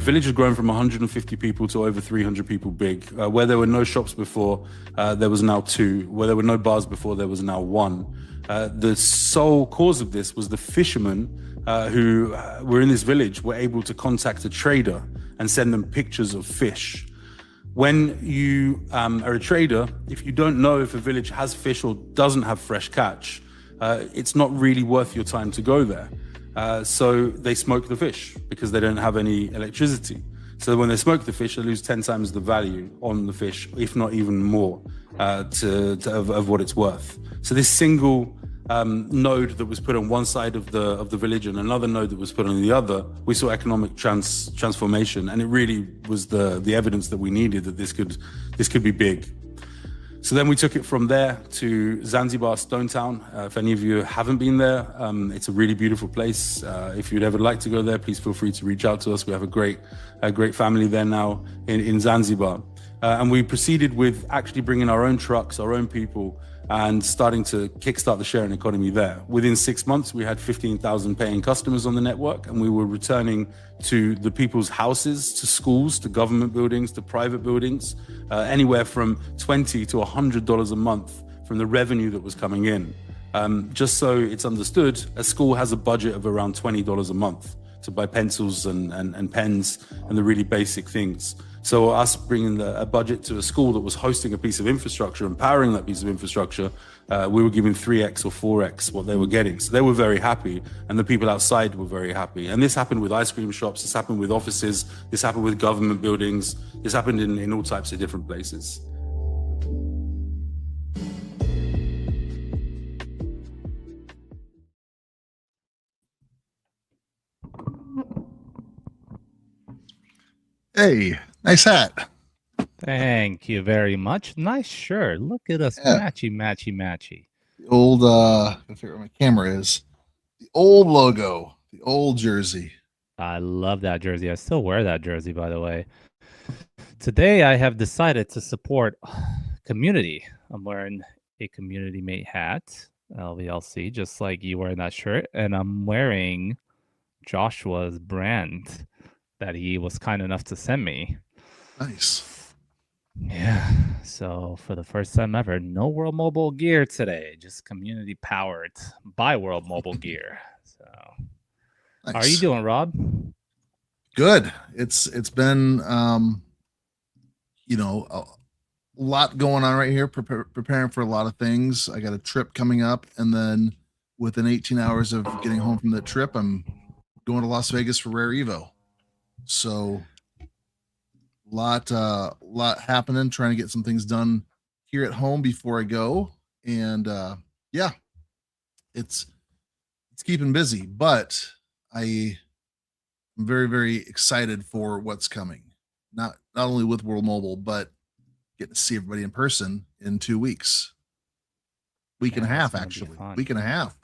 The village had grown from 150 people to over 300 people big. Where there were no shops before, there was now two. Where there were no bars before, there was now one. The sole cause of this was the fishermen who were in this village were able to contact a trader and send them pictures of fish. When you are a trader, if you don't know if a village has fish or doesn't have fresh catch, it's not really worth your time to go there. So they smoke the fish because they don't have any electricity. So when they smoke the fish, they lose 10 times the value on the fish, if not even more, of what it's worth. So this single node that was put on one side of the village and another node that was put on the other, we saw economic transformation, and it really was the evidence that we needed that this could be big. So then we took it from there to Zanzibar Stone Town. If any of you haven't been there, it's a really beautiful place. If you'd ever like to go there, please feel free to reach out to us. We have a great family there now in Zanzibar. And we proceeded with actually bringing our own trucks, our own people, and starting to kickstart the sharing economy there. Within 6 months, we had 15,000 paying customers on the network, and we were returning to the people's houses, to schools, to government buildings, to private buildings, anywhere from $20 to $100 a month from the revenue that was coming in. Just so it's understood, a school has a budget of around $20 a month to buy pencils and pens and the really basic things. So us bringing a budget to a school that was hosting a piece of infrastructure and powering that piece of infrastructure, we were giving 3x or 4x what they were getting. So they were very happy, and the people outside were very happy. And this happened with ice cream shops, this happened with offices, this happened with government buildings, this happened in all types of different places. Hey, nice hat. Thank you very much. Nice shirt. Look at us, matchy. The old, I figure where my camera is. The old logo, the old jersey. I love that jersey. I still wear that jersey, by the way. Today, I have decided to support community. I'm wearing a Community Mate hat, LVLC, just like you wearing that shirt. And I'm wearing Joshua's brand that he was kind enough to send me. Nice. Yeah. So for the first time ever, no World Mobile gear today, just community powered by World Mobile gear. So Nice. How are you doing, Rob? Good. It's been a lot going on right here, preparing for a lot of things. I got a trip coming up, and then within 18 hours of getting home from the trip, I'm going to Las Vegas for Rare Evo. So lot happening, trying to get some things done here at home before I go. And it's keeping busy, but I'm very, very excited for what's coming. Not only with World Mobile, but getting to see everybody in person in 2 weeks. Week and a half, actually. Week and a half.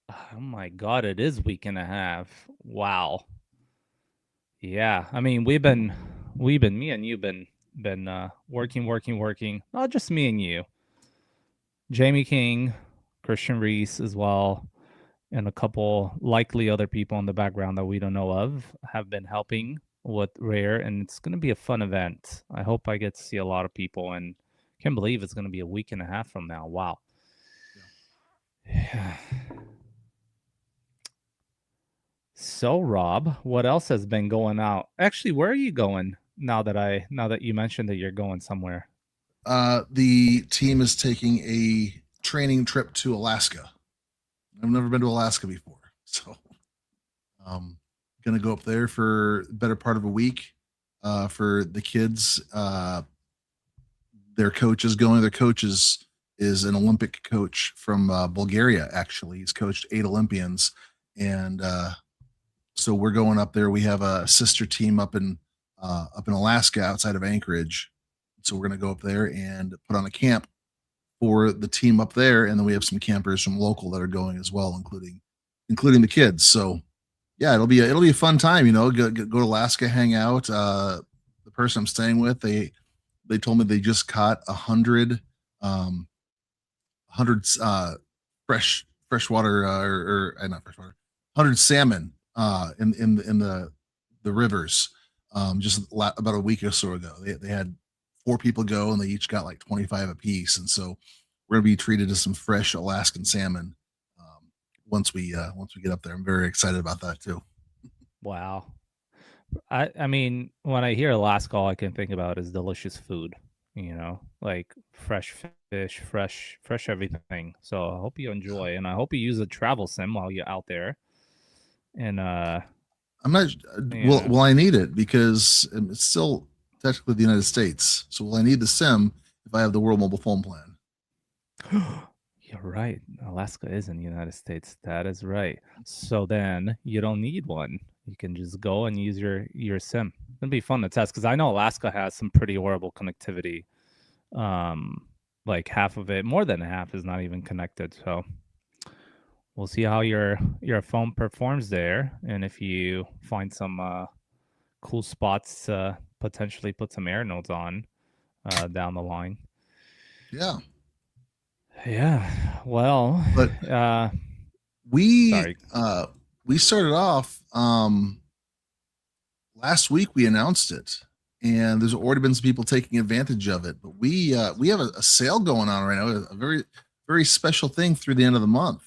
Oh my God, it is week and a half. Wow. Yeah, I mean, me and you been working. Not just me and you. Jamie King, Christian Reese as well, and a couple likely other people in the background that we don't know of have been helping with Rare, and it's going to be a fun event. I hope I get to see a lot of people, and can't believe it's going to be a week and a half from now. Wow. Yeah. So, Rob, what else has been going out? Actually, where are you going now that you mentioned that you're going somewhere? The team is taking a training trip to Alaska. I've never been to Alaska before, so gonna go up there for the better part of a week. For the kids, their coach is going. Their coach is an Olympic coach from Bulgaria. Actually, he's coached 8 Olympians, and so we're going up there. We have a sister team up in Alaska outside of Anchorage. So we're going to go up there and put on a camp for the team up there. And then we have some campers from local that are going as well, including the kids. So yeah, it'll be a fun time, go to Alaska, hang out. The person I'm staying with, they told me they just caught 100 freshwater or not freshwater, 100 salmon in the rivers about a week or so ago. They had 4 people go, and they each got like 25 apiece, and so we're gonna be treated to some fresh Alaskan salmon once we get up there. I'm very excited about that too. Wow. I mean, when I hear Alaska, all I can think about is delicious food. Like fresh fish, fresh everything. So I hope you enjoy, and I hope you use a travel sim while you're out there. And I'm not. Yeah. Will I need it because it's still technically the United States? So will I need the sim if I have the World Mobile Phone plan? You're right. Alaska is in the United States. That is right. So then you don't need one. You can just go and use your sim. It'd be fun to test because I know Alaska has some pretty horrible connectivity. Like half of it, more than half, is not even connected. So we'll see how your phone performs there, and if you find some cool spots to potentially put some air nodes on down the line. Yeah. Yeah. Well, But sorry. We started off last week. We announced it, and there's already been some people taking advantage of it. But we have a sale going on right now, a very special thing through the end of the month,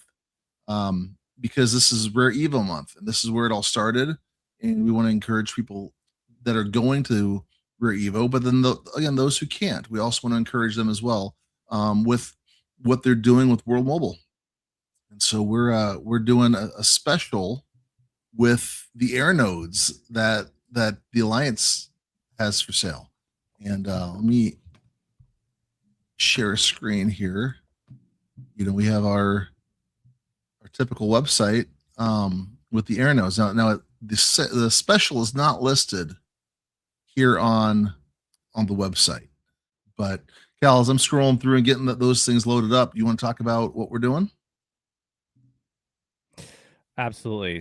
because this is Rare Evo month, and this is where it all started. And we want to encourage people that are going to Rare Evo, but then again, those who can't, we also want to encourage them as well with what they're doing with World Mobile. And so we're doing a special with the air nodes that the Alliance has for sale. And let me share a screen here. We have our typical website with the air nodes. Now the special is not listed here on the website, but Cal, as I'm scrolling through and getting those things loaded up, you want to talk about what we're doing? Absolutely.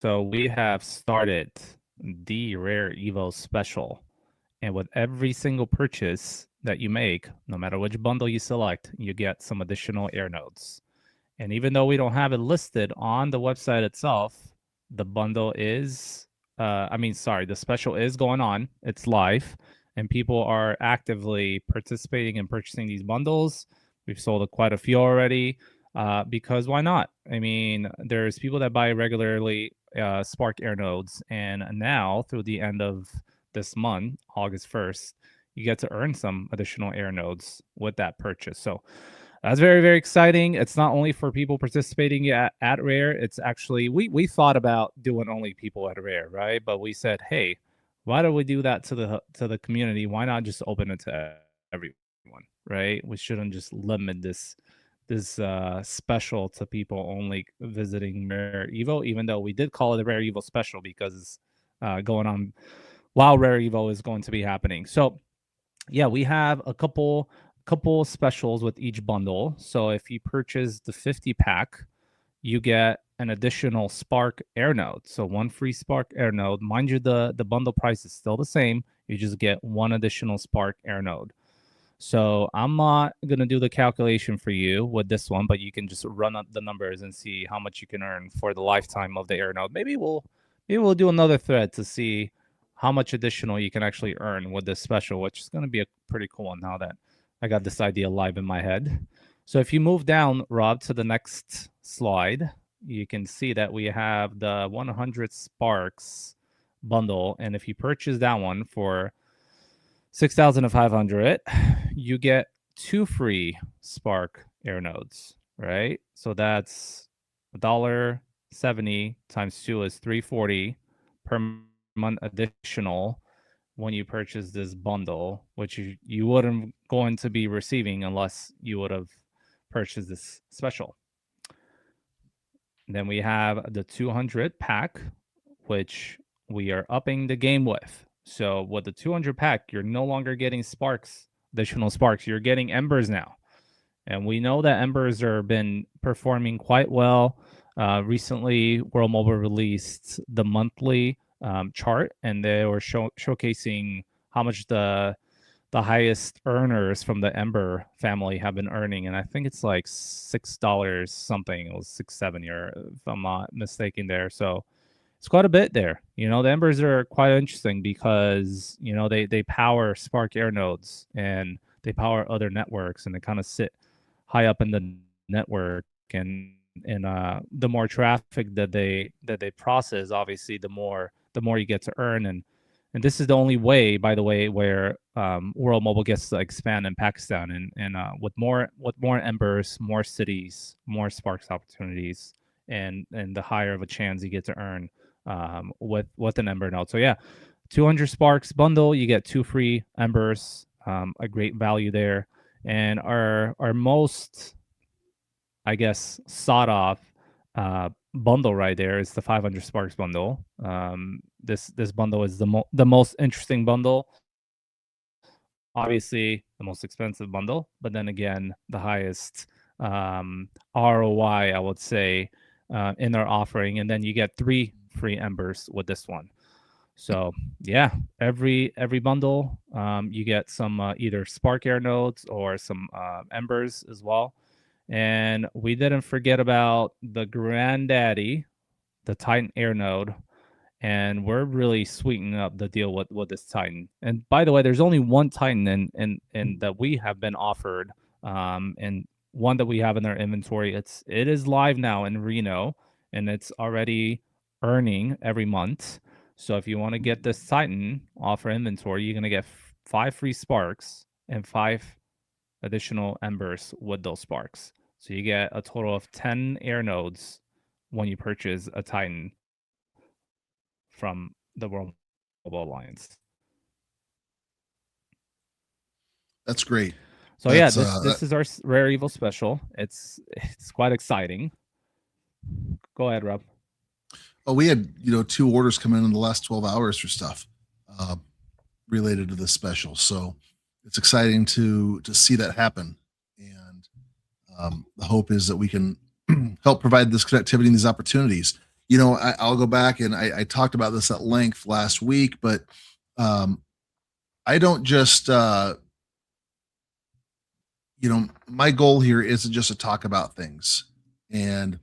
So we have started the Rare Evo special, and with every single purchase that you make, no matter which bundle you select, you get some additional air nodes. And even though we don't have it listed on the website itself, the bundle is, the special is going on. It's live, and people are actively participating and purchasing these bundles. We've sold quite a few already, because why not? I mean, there's people that buy regularly Spark Air nodes, and now through the end of this month, August 1st, you get to earn some additional air nodes with that purchase. So that's very, very exciting. It's not only for people participating at Rare. It's actually, we thought about doing only people at Rare, right? But we said, hey, why don't we do that to the community? Why not just open it to everyone, right? We shouldn't just limit this special to people only visiting Rare Evo, even though we did call it a Rare Evo special because it's going on while Rare Evo is going to be happening. So yeah, we have a couple specials with each bundle. So if you purchase the 50 pack, you get an additional Spark Air node. So one free Spark Air node. Mind you, the bundle price is still the same. You just get one additional Spark Air node. So I'm not going to do the calculation for you with this one, but you can just run up the numbers and see how much you can earn for the lifetime of the air node. Maybe we'll do another thread to see how much additional you can actually earn with this special, which is going to be a pretty cool one now that I got this idea live in my head. So if you move down, Rob, to the next slide, you can see that we have the 100 Sparks bundle. And if you purchase that one for 6,500, you get 2 free Spark Air nodes, right? So that's $1.70 times 2 is $3.40 per month additional when you purchase this bundle, which you wouldn't going to be receiving unless you would have purchased this special. Then we have the 200 pack, which we are upping the game with. So with the 200 pack, you're no longer getting sparks, additional sparks. You're getting embers now. And we know that embers have been performing quite well. Recently, World Mobile released the monthly chart, and they were showcasing how much the highest earners from the Ember family have been earning, and I think it's like $6 something. It was $6.70, or if I'm not mistaken there. So it's quite a bit there. The Embers are quite interesting because they power Spark Air nodes, and they power other networks, and they kind of sit high up in the network. And the more traffic that they process, obviously the more you get to earn. And this is the only way, by the way, where World Mobile gets to expand in Pakistan, and with more Embers, more cities, more Sparks opportunities, and the higher of a chance you get to earn with an Ember node. So yeah, 200 Sparks bundle, you get 2 free Embers, a great value there. And our most, I guess, sought off bundle right there is the 500 Sparks bundle. This bundle is the most interesting bundle. Obviously, the most expensive bundle, but then again, the highest ROI, I would say, in their offering. And then you get 3 free Embers with this one. So yeah, every bundle, you get some either Spark Air nodes or some Embers as well. And we didn't forget about the granddaddy, the Titan Air node. And we're really sweetening up the deal with this Titan. And by the way, there's only one Titan in that we have been offered, and one that we have in our inventory. It is live now in Reno, and it's already earning every month. So if you want to get this Titan off our inventory, you're gonna get 5 free Sparks and 5 additional Embers with those Sparks. So you get a total of 10 air nodes when you purchase a Titan from the World Mobile Alliance. That's great. So yeah, this is our Rare Evil special. It's quite exciting. Go ahead, Rob. Oh, we had 2 orders come in the last 12 hours for stuff related to this special. So it's exciting to see that happen. And the hope is that we can help provide this connectivity and these opportunities. I'll go back, and I talked about this at length last week, but I don't just, my goal here isn't just to talk about things. And,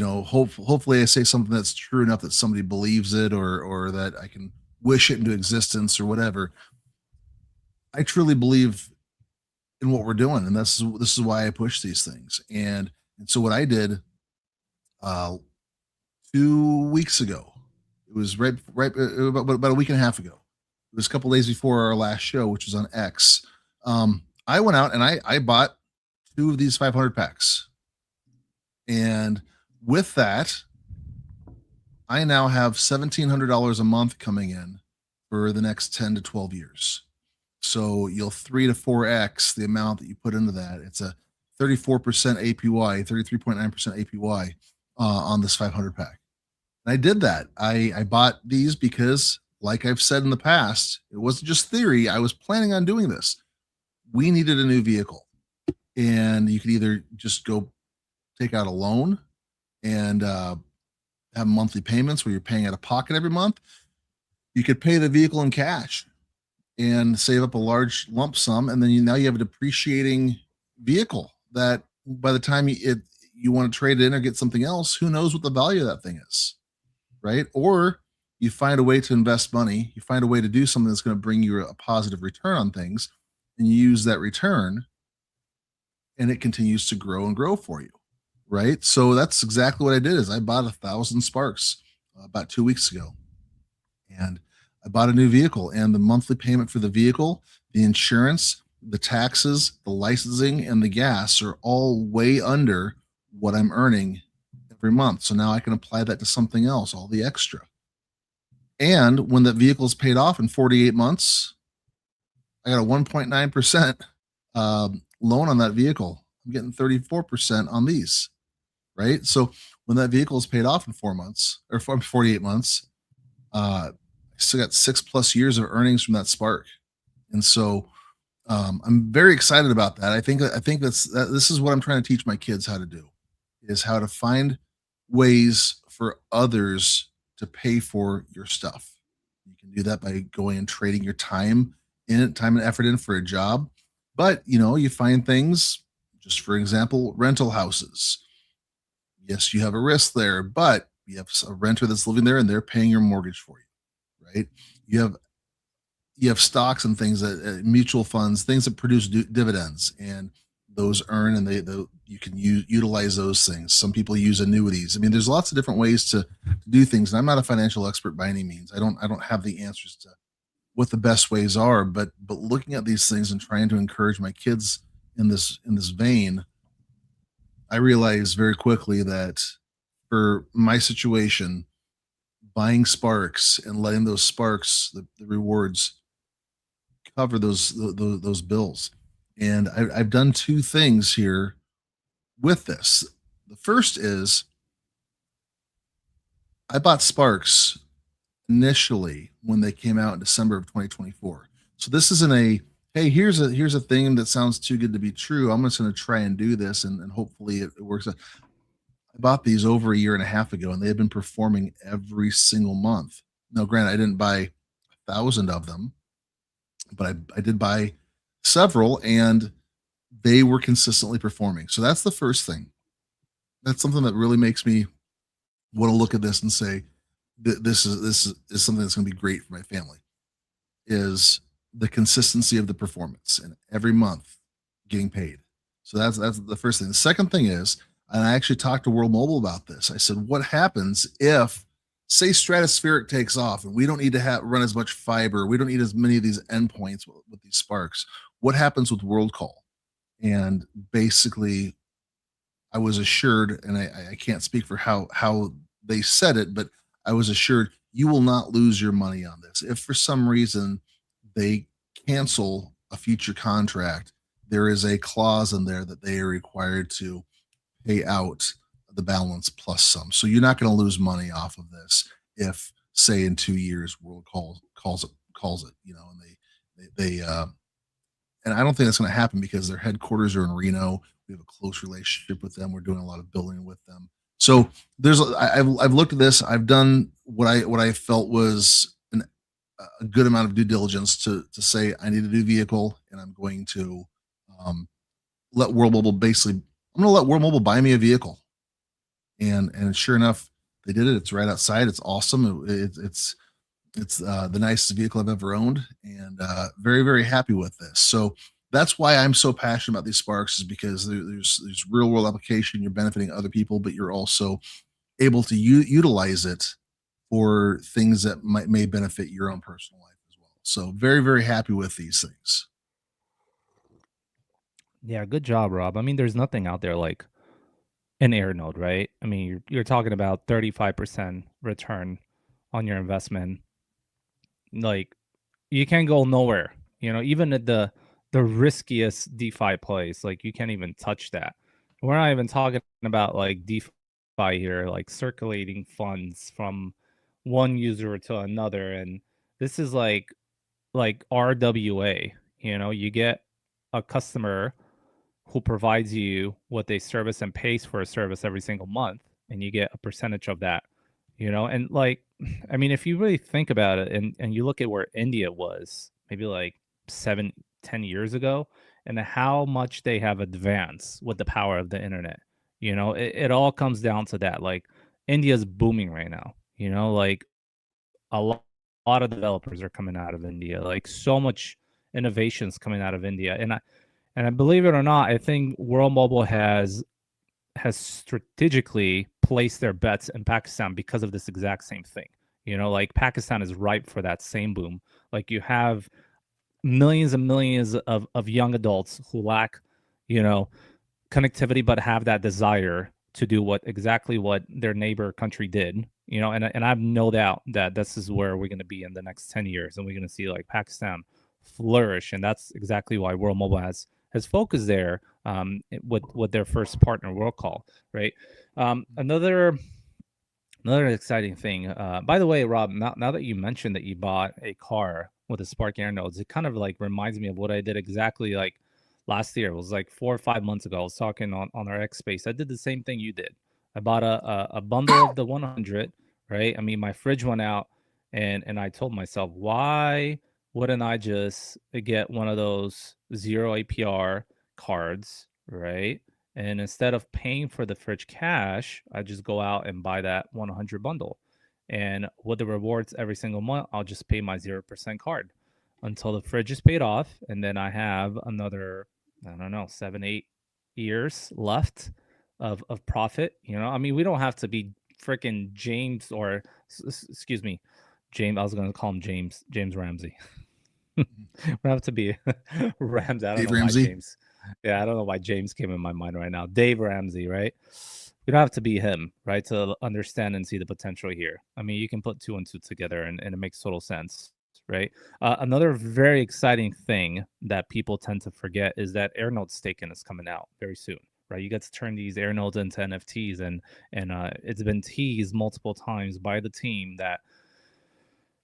hopefully I say something that's true enough that somebody believes it, or that I can wish it into existence or whatever. I truly believe in what we're doing, and this is why I push these things. And so what I did 2 weeks ago, it was right about a week and a half ago. It was a couple days before our last show, which was on X. I went out and I bought 2 of these 500 packs, and with that, I now have $1,700 a month coming in for the next 10 to 12 years. So you'll 3 to 4x the amount that you put into that. It's a 34% APY, 33.9% APY on this 500 pack. And I did that. I bought these because, like I've said in the past, it wasn't just theory. I was planning on doing this. We needed a new vehicle, and you could either just go take out a loan and have monthly payments where you're paying out of pocket every month. You could pay the vehicle in cash and save up a large lump sum, and then now you have a depreciating vehicle that by the time you want to trade it in or get something else, who knows what the value of that thing is, right? Or you find a way to invest money, you find a way to do something that's going to bring you a positive return on things, and you use that return, and it continues to grow and grow for you, right? So that's exactly what I did. Is I bought 1,000 Sparks about 2 weeks ago, and I bought a new vehicle, and the monthly payment for the vehicle, the insurance, the taxes, the licensing, and the gas are all way under what I'm earning every month. So now I can apply that to something else, all the extra. And when that vehicle is paid off in 48 months, I got a 1.9% loan on that vehicle. I'm getting 34% on these, right? So when that vehicle is paid off in 4 months or 48 months, I still got 6+ years of earnings from that Spark. And so I'm very excited about that. I think this is what I'm trying to teach my kids how to do, is how to find ways for others to pay for your stuff. You can do that by going and trading your time and effort in for a job. But you find things, just for example, rental houses. Yes, you have a risk there, but You have a renter that's living there and they're paying your mortgage for you, right? You have stocks and things that mutual funds, things that produce dividends, and those earn, and you can utilize those things. Some people use annuities. I mean, there's lots of different ways to do things. And I'm not a financial expert by any means. I don't have the answers to what the best ways are, but looking at these things and trying to encourage my kids in this vein, I realized very quickly that for my situation, buying sparks and letting those sparks, the rewards, cover those bills. And I've done two things here with this. The first is I bought sparks initially when they came out in December of 2024. So this isn't a, hey, here's a thing that sounds too good to be true. I'm just going to try and do this, and hopefully it works. I bought these over a year and a half ago, and they have been performing every single month. Now, granted, I didn't buy 1,000 of them, but I did buy several, and they were consistently performing. So that's the first thing. That's something that really makes me want to look at this and say, this is something that's going to be great for my family, is the consistency of the performance and every month getting paid. So that's the first thing. The second thing is, and I actually talked to World Mobile about this. I said, what happens if, say, Stratospheric takes off and we don't need to run as much fiber, we don't need as many of these endpoints with these sparks? What happens with World Call? And basically, I was assured, and I can't speak for how they said it, but I was assured you will not lose your money on this. If for some reason they cancel a future contract, there is a clause in there that they are required to pay out the balance plus some. So you're not going to lose money off of this if, say, in 2 years World calls it, and they and I don't think that's going to happen because their headquarters are in Reno. We have a close relationship with them. We're doing a lot of building with them. So I've looked at this. I've done what I felt was a good amount of due diligence to say I need a new vehicle, and I'm going to let World Mobile buy me a vehicle. And sure enough, they did it. It's right outside. It's awesome. It's the nicest vehicle I've ever owned, and very, very happy with this. So that's why I'm so passionate about these sparks, is because there's real world application. You're benefiting other people, but you're also able to utilize it for things that may benefit your own personal life as well. So very, very happy with these things. Yeah, good job, Rob. I mean, there's nothing out there like an AirNode, right? I mean, you're talking about 35% return on your investment. Like, you can't go nowhere. Even at the riskiest DeFi place, like, you can't even touch that. We're not even talking about like DeFi here, like circulating funds from one user to another. And this is like RWA. You get a customer who provides you what they service and pays for a service every single month, and you get a percentage of that. And like, I mean, if you really think about it, and you look at where India was maybe like 7-10 years ago, and how much they have advanced with the power of the internet, it all comes down to that. Like, India's booming right now. Like, a lot of developers are coming out of India. Like, so much innovations coming out of India. And I believe it or not, I think World Mobile has strategically placed their bets in Pakistan because of this exact same thing. Like, Pakistan is ripe for that same boom. Like, you have millions and millions of young adults who lack, connectivity, but have that desire to do exactly what their neighbor country did. And I have no doubt that this is where we're going to be in the next 10 years, and we're going to see like Pakistan flourish. And that's exactly why World Mobile has focused there with their first partner, World Call, right? Another exciting thing. By the way, Rob, now that you mentioned that you bought a car with the Spark AirNodes, it kind of like reminds me of what I did exactly like last year. It was like 4 or 5 months ago. I was talking on our X Space. I did the same thing you did. I bought a bundle of the 100, right? I mean, my fridge went out, and I told myself, why wouldn't I just get one of those 0 APR cards, right? And instead of paying for the fridge cash, I just go out and buy that 100 bundle. And with the rewards every single month, I'll just pay my 0% card until the fridge is paid off. And then I have another, I don't know, 7, 8 years left of profit. I mean, we don't have to be freaking James or, excuse me, James. I was going to call him James Ramsey. We don't have to be Ramsey. I don't Dave know Ramsey? why James. Yeah, I don't know why James came in my mind right now. Dave Ramsey, right? We don't have to be him, right, to understand and see the potential here. I mean, you can put 2 and 2 together, and it makes total sense, right? Another very exciting thing that people tend to forget is that Airnote Staken is coming out very soon, right? You get to turn these Airnotes into NFTs, and it's been teased multiple times by the team that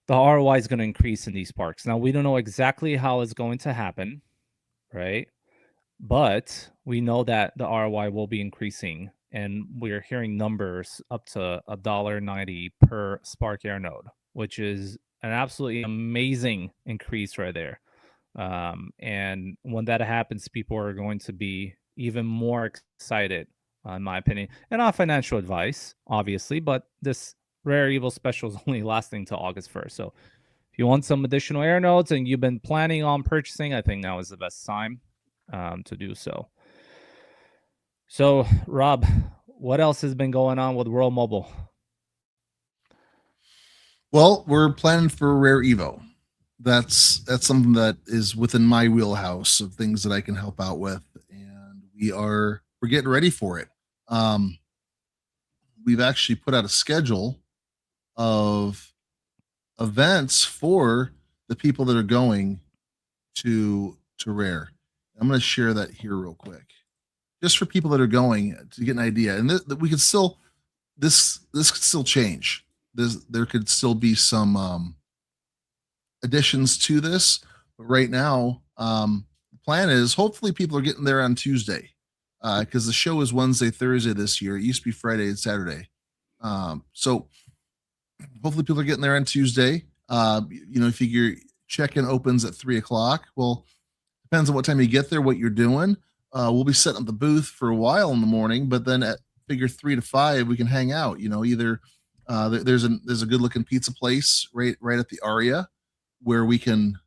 the ROI is going to increase in these parks. Now, we don't know exactly how it's going to happen, right? But we know that the ROI will be increasing, and we're hearing numbers up to $1.90 per Spark Air node, which is an absolutely amazing increase right there. And when that happens, people are going to be even more excited, in my opinion. And not financial advice, obviously, but this Rare Evil special is only lasting till August 1st. So if you want some additional air nodes and you've been planning on purchasing, I think now is the best time to do so. So, Rob, what else has been going on with World Mobile? Well, we're planning for Rare Evo. That's something that is within my wheelhouse of things that I can help out with, and we're getting ready for it. We've actually put out a schedule of events for the people that are going to Rare. I'm going to share that here real quick, just for people that are going to get an idea. And we could still this could still change. There could still be some additions to this, but right now, the plan is hopefully people are getting there on Tuesday, because the show is Wednesday, Thursday this year. It used to be Friday and Saturday. So hopefully people are getting there on Tuesday. If your check-in opens at 3:00, well, depends on what time you get there, what you're doing. We'll be setting up the booth for a while in the morning, but then at figure 3 to 5, we can hang out. Either there's a good looking pizza place right at the Aria where we can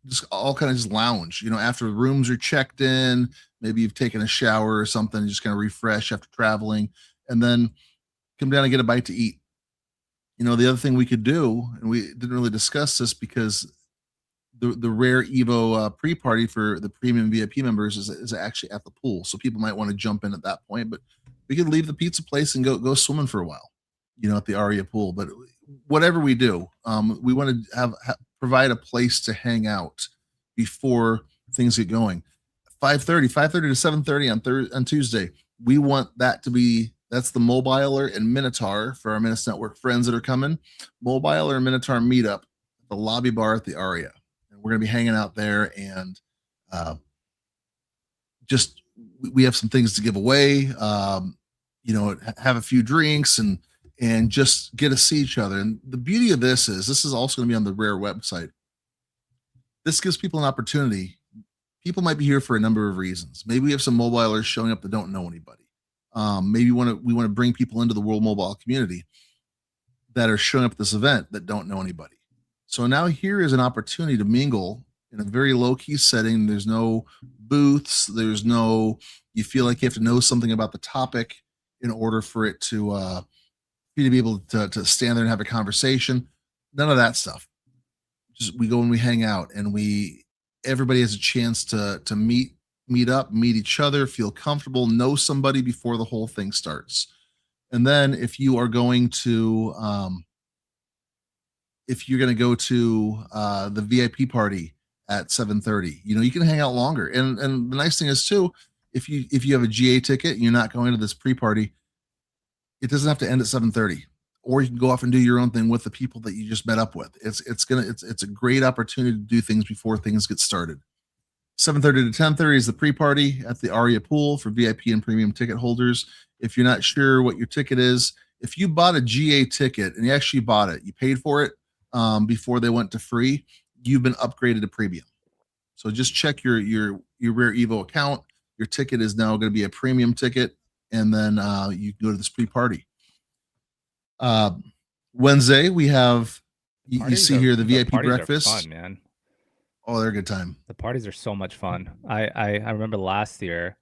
just all kind of just lounge. After the rooms are checked in, maybe you've taken a shower or something, just kind of refresh after traveling, and then come down and get a bite to eat. The other thing we could do, and we didn't really discuss this because the Rare Evo pre-party for the premium VIP members is actually at the pool, so people might want to jump in at that point. But we could leave the pizza place and go swimming for a while, at the Aria pool. But whatever we do, we want to provide a place to hang out before things get going. 5:30 to 7:30 on Tuesday. We want that to be. That's the Mobiler and Minotaur for our Menace Network friends that are coming. Mobiler and Minotaur meetup at the lobby bar at the Aria. And we're going to be hanging out there, and just we have some things to give away. Have a few drinks and just get to see each other. And the beauty of this is also going to be on the Rare website. This gives people an opportunity. People might be here for a number of reasons. Maybe we have some mobilers showing up that don't know anybody. Maybe we want to bring people into the World Mobile community that are showing up at this event that don't know anybody. So now here is an opportunity to mingle in a very low key setting. There's no booths. You feel like you have to know something about the topic in order for it to be able to stand there and have a conversation. None of that stuff. Just we go and we hang out, and everybody has a chance to meet up, meet each other, feel comfortable, know somebody before the whole thing starts. And then if you are going to the VIP party at 7:30, you can hang out longer. And the nice thing is too, if you have a GA ticket and you're not going to this pre-party, it doesn't have to end at 7:30, or you can go off and do your own thing with the people that you just met up with. It's a great opportunity to do things before things get started. 7:30 to 10:30 is the pre-party at the Aria pool for VIP and premium ticket holders. If you're not sure what your ticket is, if you bought a GA ticket and you actually bought it, you paid for it before they went to free, you've been upgraded to premium. So just check your Rare Evo account. your ticket is now going to be a premium ticket, and then you can go to this pre-party. Wednesday we have you see here the VIP breakfast. Are fun, man. Oh, they're a good time. The parties are so much fun. I remember last year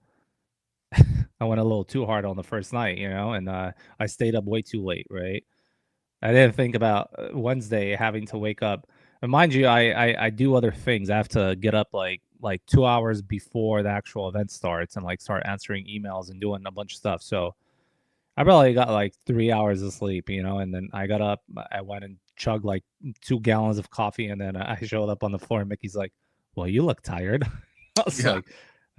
I went a little too hard on the first night, and I stayed up way too late, right? I didn't think about Wednesday having to wake up. And mind you, I do other things. I have to get up like 2 hours before the actual event starts and like start answering emails and doing a bunch of stuff. So I probably got like 3 hours of sleep, and then I got up, I went and chugged like 2 gallons of coffee, and then I showed up on the floor and Mickey's like, "Well, you look tired." I was like,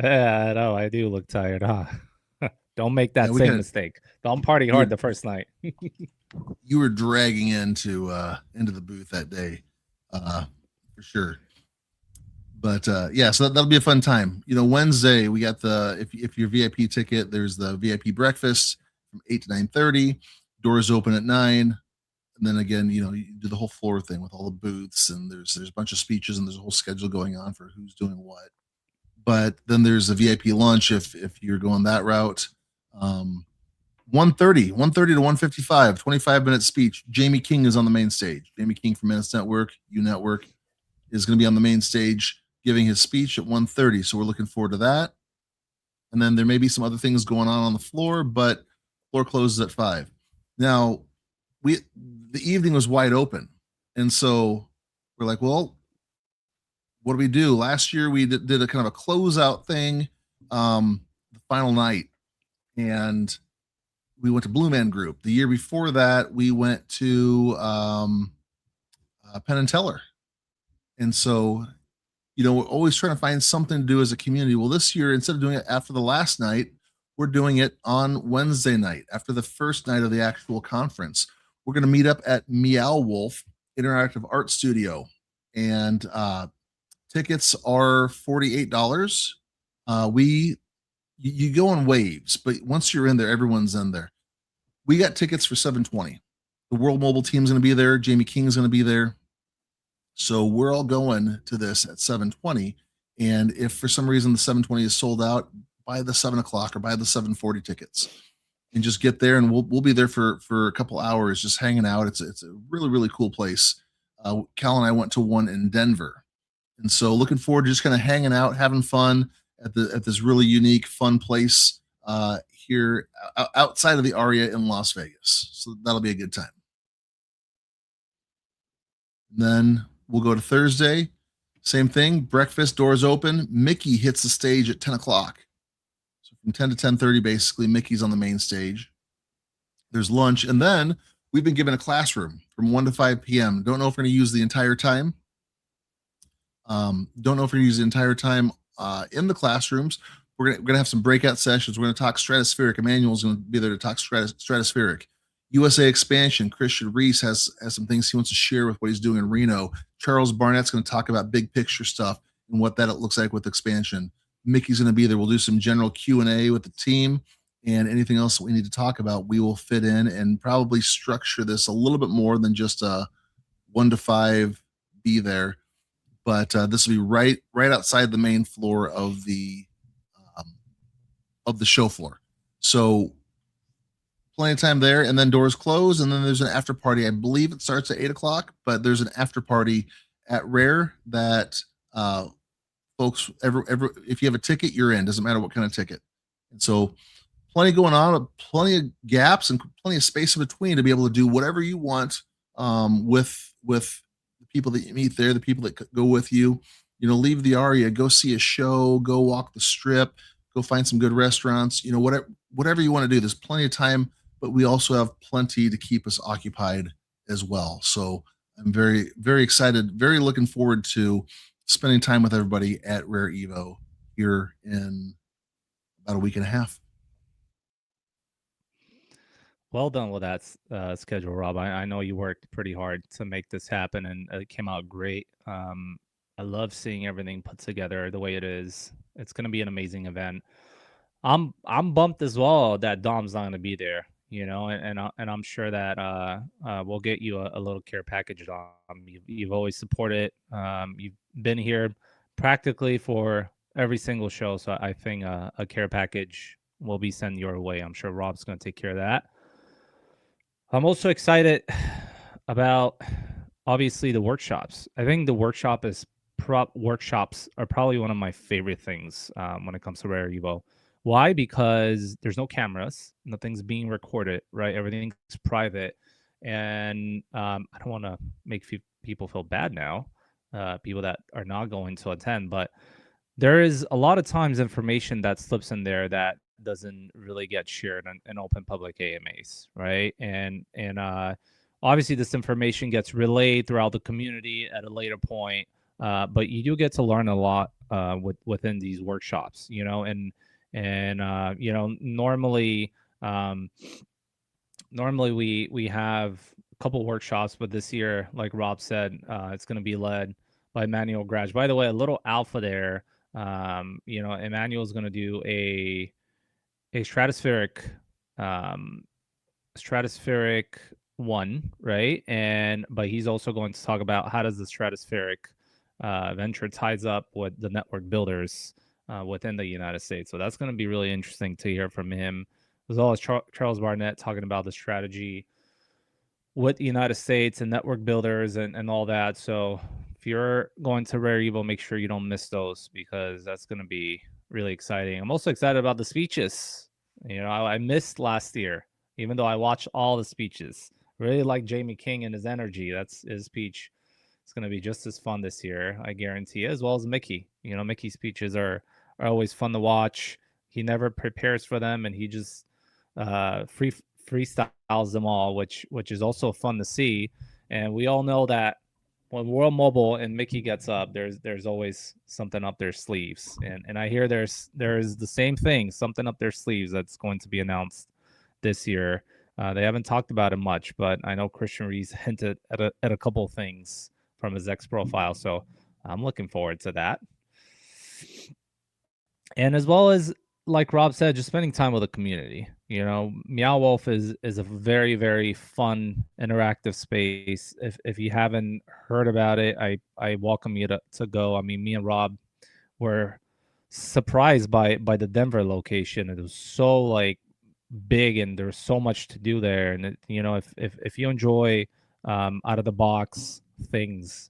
"Yeah, no, I do look tired, huh?" Don't make that same mistake. Don't party hard the first night. You were dragging into the booth that day, for sure. But yeah, so that'll be a fun time. Wednesday we got if your VIP ticket, there's the VIP breakfast from 8 to 9:30. Doors open at 9, and then again, you do the whole floor thing with all the booths, and there's a bunch of speeches, and there's a whole schedule going on for who's doing what. But then there's a VIP lunch if you're going that route. 1:30 to 1:55, 25-minute speech. Jamie King is on the main stage. Jamie King from Menace Network, U Network, is going to be on the main stage giving his speech at 1:30. So we're looking forward to that. And then there may be some other things going on the floor, but floor closes at 5. Now, the evening was wide open, and so we're like, well, what do we do? Last year we did a kind of a closeout thing, the final night, and we went to Blue Man Group. The year before that, we went to Penn and Teller. And so, we're always trying to find something to do as a community. Well, this year, instead of doing it after the last night, we're doing it on Wednesday night, after the first night of the actual conference. We're going to meet up at Meow Wolf Interactive Art Studio. And tickets are $48. You go in waves, but once you're in there, everyone's in there. We got tickets for $720. The World Mobile Team's going to be there. Jamie King's going to be there. So we're all going to this at $720. And if for some reason the $720 is sold out, buy the 7 o'clock or buy the $740 tickets and just get there. And we'll be there for a couple hours just hanging out. It's a really, really cool place. Cal and I went to one in Denver. And so looking forward to just kind of hanging out, having fun at this really unique, fun place here outside of the Aria in Las Vegas. So that'll be a good time. And then we'll go to Thursday. Same thing. Breakfast, doors open. Mickey hits the stage at 10 o'clock. So from 10 to 10:30, basically, Mickey's on the main stage. There's lunch. And then we've been given a classroom from 1 to 5 p.m. Don't know if we're going to use the entire time. Don't know if we're going to use the entire time in the classrooms. We're gonna have some breakout sessions. We're going to talk stratospheric. Emmanuel's going to be there to talk stratospheric. USA expansion. Christian Reese has some things he wants to share with what he's doing in Reno. Charles Barnett's going to talk about big picture stuff and what that looks like with expansion. Mickey's going to be there. We'll do some general Q&A with the team, and anything else that we need to talk about, we will fit in and probably structure this a little bit more than just a 1 to 5 be there. But this will be right outside the main floor of the show floor. So plenty of time there, and then doors close, and then there's an after party. I believe it starts at 8 o'clock, but there's an after party at Rare that folks, if you have a ticket, you're in. Doesn't matter what kind of ticket. And so plenty going on, plenty of gaps and plenty of space in between to be able to do whatever you want with the people that you meet there, the people that go with you. Leave the Aria, go see a show, go walk the strip, go find some good restaurants, whatever you want to do. There's plenty of time, but we also have plenty to keep us occupied as well. So I'm very, very excited, very looking forward to spending time with everybody at Rare Evo here in about a week and a half. Well done with that schedule, Rob. I know you worked pretty hard to make this happen, and it came out great. I love seeing everything put together the way it is. It's going to be an amazing event. I'm bumped as well that Dom's not going to be there, and I'm sure that we'll get you a little care package, Dom. You've always supported. You've been here practically for every single show. So I think a care package will be sent your way. I'm sure Rob's going to take care of that. I'm also excited about obviously the workshops. I think the workshops are probably one of my favorite things when it comes to Rare Evo. Why? Because there's no cameras, nothing's being recorded, right? Everything's private, and I don't want to make people feel bad now, people that are not going to attend, but there is a lot of times information that slips in there that doesn't really get shared in open public AMAs, right? And obviously this information gets relayed throughout the community at a later point, but you do get to learn a lot within these workshops, you know, and you know, normally we have a couple workshops, but this year, like Rob said, it's going to be led by Emmanuel Graj. By the way, a little alpha there. You know, Emmanuel's going to do a stratospheric one, right? But he's also going to talk about how does the stratospheric venture ties up with the network builders within the United States. So that's going to be really interesting to hear from him, as well as Charles Barnett talking about the strategy with the United States and network builders and all that. So if you're going to Rare Evo, make sure you don't miss those, because that's going to be really exciting. I'm also excited about the speeches. You know, I missed last year, even though I watched all the speeches. Really like Jamie King and his energy. That's his speech. It's going to be just as fun this year, I guarantee, as well as Mickey. You know, Mickey's speeches are always fun to watch. He never prepares for them, and he just freestyles them all, which is also fun to see. And we all know that when World Mobile and Mickey gets up, there's always something up their sleeves. And I hear there's the same thing, something up their sleeves that's going to be announced this year. They haven't talked about it much, but I know Christian Reese hinted at a couple of things from his X profile, so I'm looking forward to that. And as well as, like Rob said, just spending time with the community. You know, Meow Wolf is a very, very fun, interactive space. If you haven't heard about it, I welcome you to go. I mean, me and Rob were surprised by the Denver location. It was so like big, and there's so much to do there. And it, you know, if you enjoy out of the box things,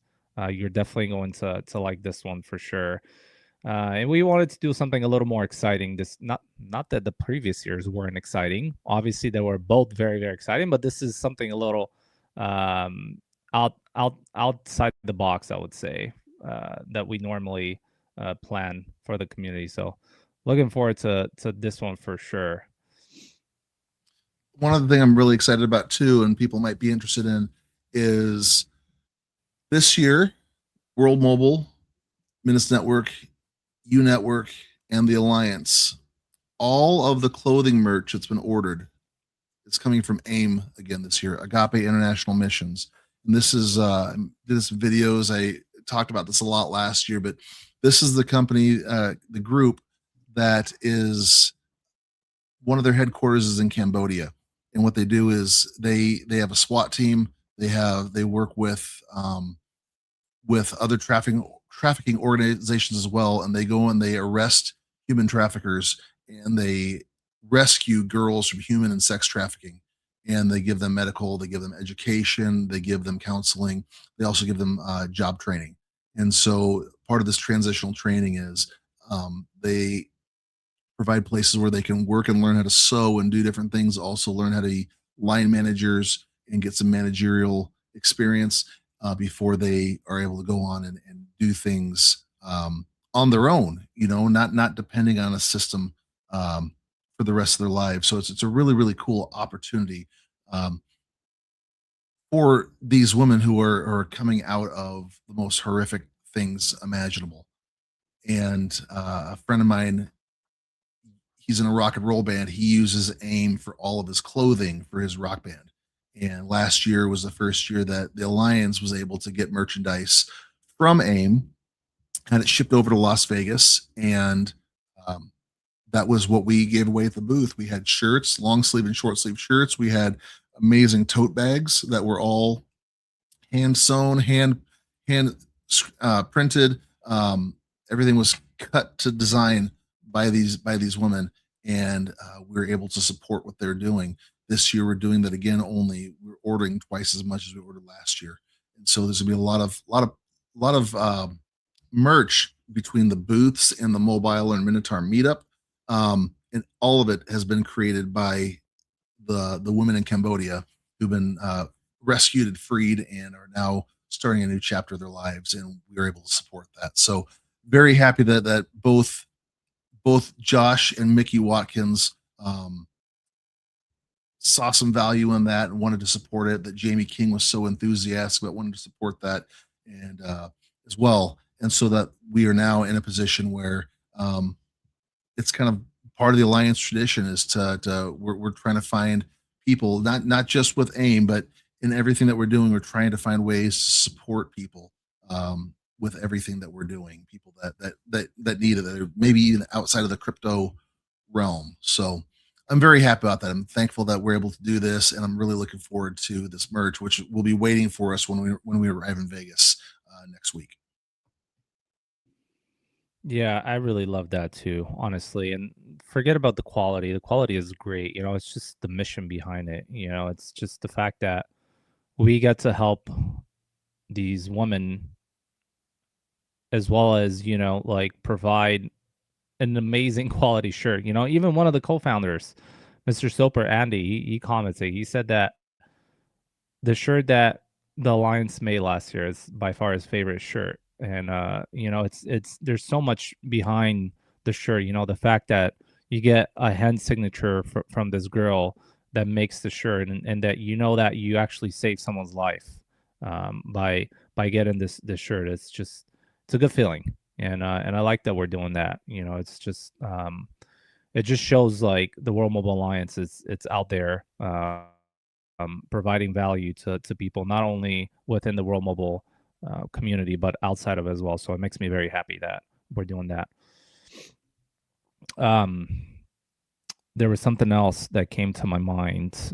you're definitely going to like this one for sure. And we wanted to do something a little more exciting. This not that the previous years weren't exciting. Obviously, they were both very, very exciting, but this is something a little outside the box, I would say, that we normally plan for the community. So, looking forward to this one for sure. One other thing I'm really excited about too, and people might be interested in, is this year, World Mobile, Menace Network, U Network, and the Alliance, all of the clothing merch that's been ordered is coming from AIM again this year, Agape International Missions. And this is this videos. I talked about this a lot last year, but this is the company, the group that is one of their headquarters is in Cambodia. And what they do is they have a SWAT team. They work with other trafficking organizations as well, and they go and they arrest human traffickers, and they rescue girls from human and sex trafficking, and they give them medical, they give them education, they give them counseling, they also give them job training. And so part of this transitional training is they provide places where they can work and learn how to sew and do different things, also learn how to be line managers and get some managerial experience before they are able to go on and do things on their own, you know, not depending on a system for the rest of their lives. So it's a really, really cool opportunity for these women who are coming out of the most horrific things imaginable. And a friend of mine, he's in a rock and roll band. He uses AIM for all of his clothing for his rock band. And last year was the first year that the Alliance was able to get merchandise from AIM, had it shipped over to Las Vegas. And that was what we gave away at the booth. We had shirts, long sleeve and short sleeve shirts. We had amazing tote bags that were all hand sewn, hand printed. everything was cut to design by these women, and we were able to support what they're doing. This year, we're doing that again. Only we're ordering twice as much as we ordered last year, and so there's gonna be a lot of merch between the booths and the Mobile and Minotaur meetup, and all of it has been created by the women in Cambodia who've been rescued and freed and are now starting a new chapter of their lives, and we were able to support that. So very happy that both Josh and Mickey Watkins saw some value in that and wanted to support it. That Jamie King was so enthusiastic about wanting to support that, and as well, and so that we are now in a position where it's kind of part of the Alliance tradition is we're trying to find people, not just with AIM, but in everything that we're doing, we're trying to find ways to support people with everything that we're doing. People that need it, that are maybe even outside of the crypto realm. So I'm very happy about that. I'm thankful that we're able to do this, and I'm really looking forward to this merge, which will be waiting for us when we arrive in Vegas next week. Yeah, I really love that too, honestly. And forget about the quality. The quality is great. It's just the mission behind it. It's just the fact that we get to help these women as well as, like provide an amazing quality shirt. Even one of the co-founders, Mr. Soper, Andy, he commented, he said that the shirt that the Alliance made last year is by far his favorite shirt. And it's there's so much behind the shirt. The fact that you get a hand signature from this girl that makes the shirt, and that that you actually save someone's life by getting this shirt. It's a good feeling, and I like that we're doing that. It's just it just shows like the World Mobile Alliance it's out there providing value to people not only within the World Mobile community but outside of it as well. So it makes me very happy that we're doing that. There was something else that came to my mind.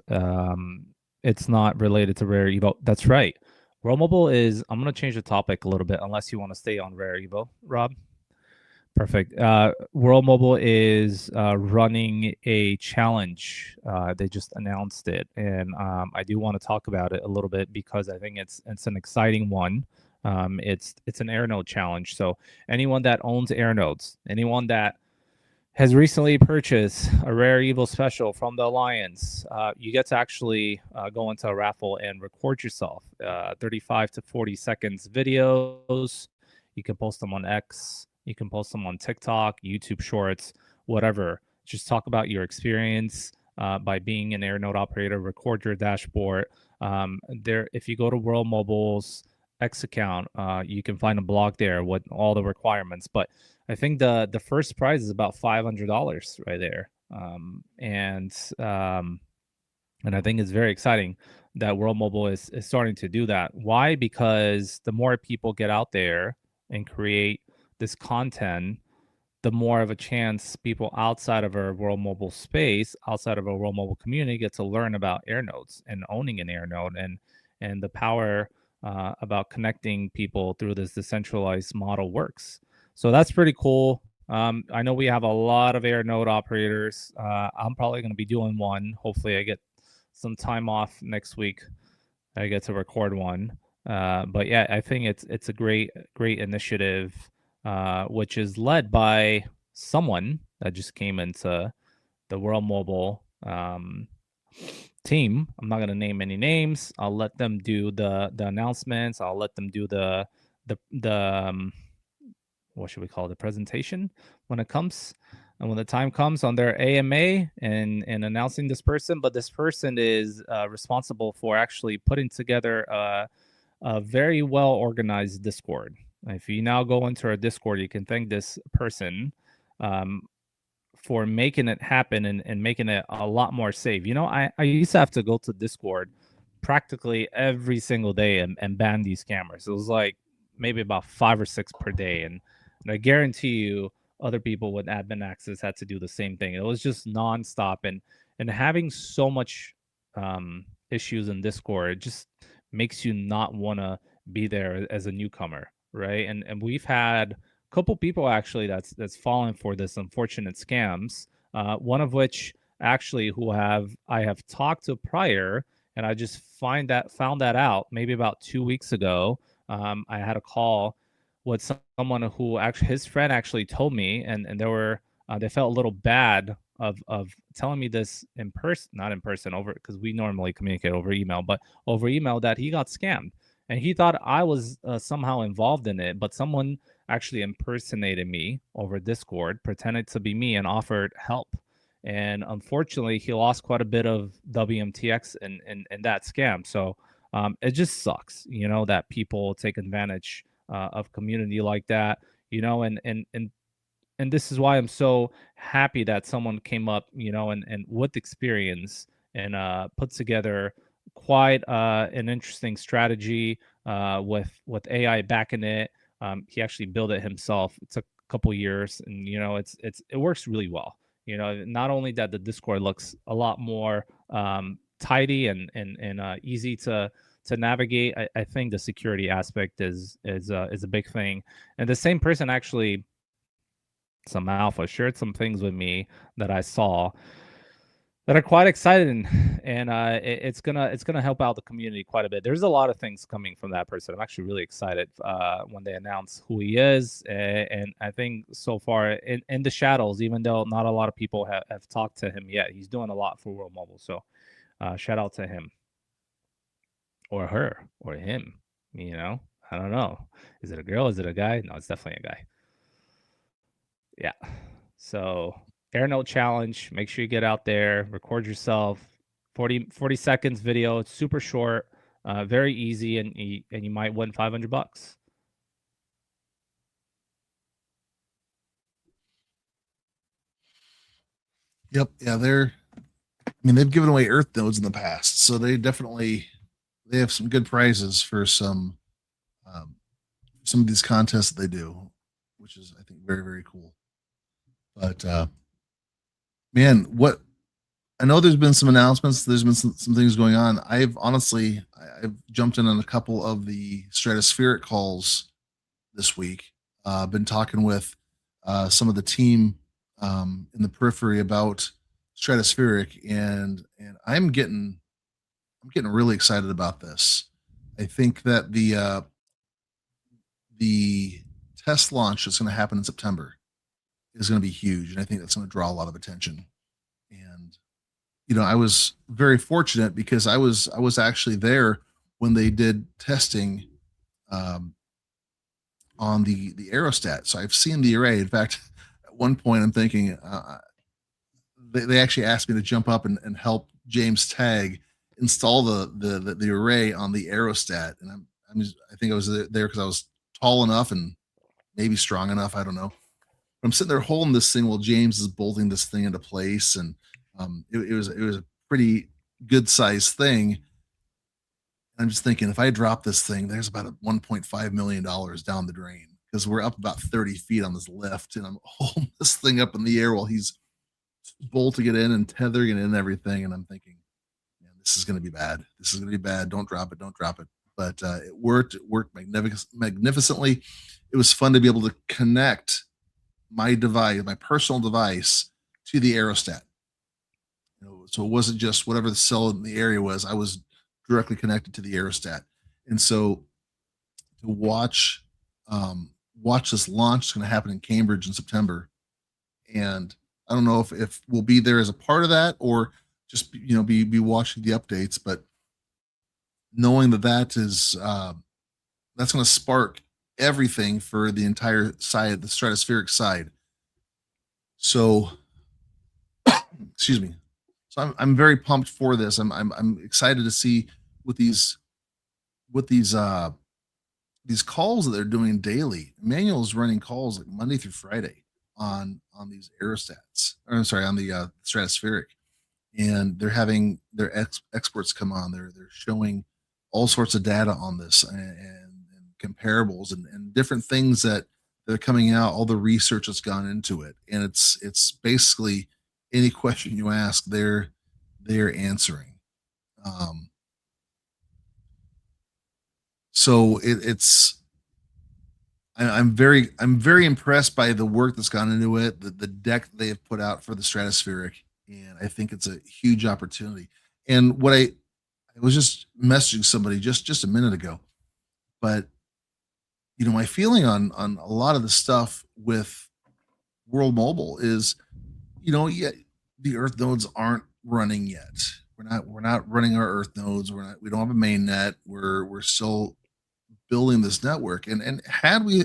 It's not related to Rare Evo. That's right. World Mobile is. I'm gonna change the topic a little bit, unless you want to stay on Rare Evo, Rob. Perfect. World Mobile is running a challenge. They just announced it, and I do want to talk about it a little bit because I think it's an exciting one. It's an AirNode challenge. So anyone that owns AirNodes, anyone that has recently purchased a Rare Evil special from the Alliance, you get to actually go into a raffle and record yourself. 35 to 40 seconds videos. You can post them on X. You can post them on TikTok, YouTube Shorts, whatever. Just talk about your experience by being an AirNode operator. Record your dashboard. If you go to World Mobile's X account, you can find a blog there with all the requirements. But I think the first prize is about $500 right there, and I think it's very exciting that World Mobile is starting to do that. Why? Because the more people get out there and create this content, the more of a chance people outside of our World Mobile space, outside of our World Mobile community, get to learn about AirNodes and owning an AirNode and the power about connecting people through this decentralized model works. So that's pretty cool. I know we have a lot of AirNode operators. I'm probably going to be doing one. Hopefully, I get some time off next week. I get to record one. But yeah, I think it's a great initiative, which is led by someone that just came into the World Mobile team. I'm not going to name any names. I'll let them do the announcements. I'll let them do the what should we call it, the presentation when it comes and when the time comes on their AMA and announcing this person. But this person is responsible for actually putting together a very well organized Discord. If you now go into our Discord, you can thank this person for making it happen and making it a lot more safe. I used to have to go to Discord practically every single day and ban these cameras. It was like maybe about 5 or 6 per day. And I guarantee you other people with admin access had to do the same thing. It was just nonstop. And having so much issues in Discord, it just makes you not want to be there as a newcomer, right? And we've had couple people actually that's fallen for this unfortunate scams. One of which actually I have talked to prior, and I just found that out maybe about 2 weeks ago. I had a call with someone who actually his friend actually told me, and they felt a little bad of telling me this in person, not in person, over, because we normally communicate over email, but over email, that he got scammed, and he thought I was somehow involved in it, but someone actually impersonated me over Discord, pretended to be me, and offered help. And unfortunately, he lost quite a bit of WMTX in that scam. So it just sucks, that people take advantage of community like that, and this is why I'm so happy that someone came up, and with experience, and put together quite an interesting strategy with AI backing it. He actually built it himself. It took a couple years, and it works really well. Not only that, the Discord looks a lot more tidy and easy to navigate. I think the security aspect is a big thing, and the same person actually, some alpha, shared some things with me that I saw that are quite exciting, and it's gonna help out the community quite a bit. There's a lot of things coming from that person. I'm actually really excited when they announce who he is, and I think so far in the shadows, even though not a lot of people have talked to him yet, he's doing a lot for World Mobile. So shout out to him, or her, or him. I don't know. Is it a girl? Is it a guy? No, it's definitely a guy. Yeah. So Air Note challenge. Make sure you get out there, record yourself. 40 seconds video. It's super short, very easy, and you might win $500. Yep. Yeah, they've given away Earth nodes in the past, so they have some good prizes for some of these contests that they do, which is, I think, very, very cool. But man, I know there's been some announcements. There's been some things going on. I've jumped in on a couple of the Stratospheric calls this week. Been talking with some of the team in the periphery about Stratospheric, and I'm getting really excited about this. I think that the test launch that's going to happen in September is going to be huge, and I think that's going to draw a lot of attention. And I was very fortunate because I was actually there when they did testing on the aerostat. So I've seen the array. In fact, at one point I'm thinking they actually asked me to jump up and help James Tagg install the array on the aerostat, and I think I was there because I was tall enough and maybe strong enough. I don't know. I'm sitting there holding this thing while James is bolting this thing into place, and it was a pretty good sized thing. I'm just thinking, if I drop this thing, there's about $1.5 million down the drain, because we're up about 30 feet on this lift, and I'm holding this thing up in the air while he's bolting it in and tethering it in and everything. And I'm thinking, man, this is going to be bad. This is going to be bad. Don't drop it. Don't drop it. But it worked. It worked magnificently. It was fun to be able to connect my device, my personal device, to the aerostat. So it wasn't just whatever the cell in the area was. I was directly connected to the aerostat, and so to watch this launch is going to happen in Cambridge in September, and I don't know if we'll be there as a part of that or just be watching the updates, but knowing that is that's going to spark everything for the entire side, the Stratospheric side. So, excuse me. So I'm very pumped for this. I'm excited to see with these calls that they're doing daily. Emmanuel's running calls like Monday through Friday on these aerostats. Or I'm sorry, on the Stratospheric, and they're having their experts come on. They're showing all sorts of data on this and comparables and different things that are coming out. All the research that's gone into it, and it's basically any question you ask, they're answering. So it's I'm very impressed by the work that's gone into it, the deck they have put out for the Stratospheric, and I think it's a huge opportunity. And I was just messaging somebody just a minute ago, but my feeling on a lot of the stuff with World Mobile is, yeah, the Earth nodes aren't running yet. We're not running our Earth nodes. We don't have a main net. We're still building this network. And had we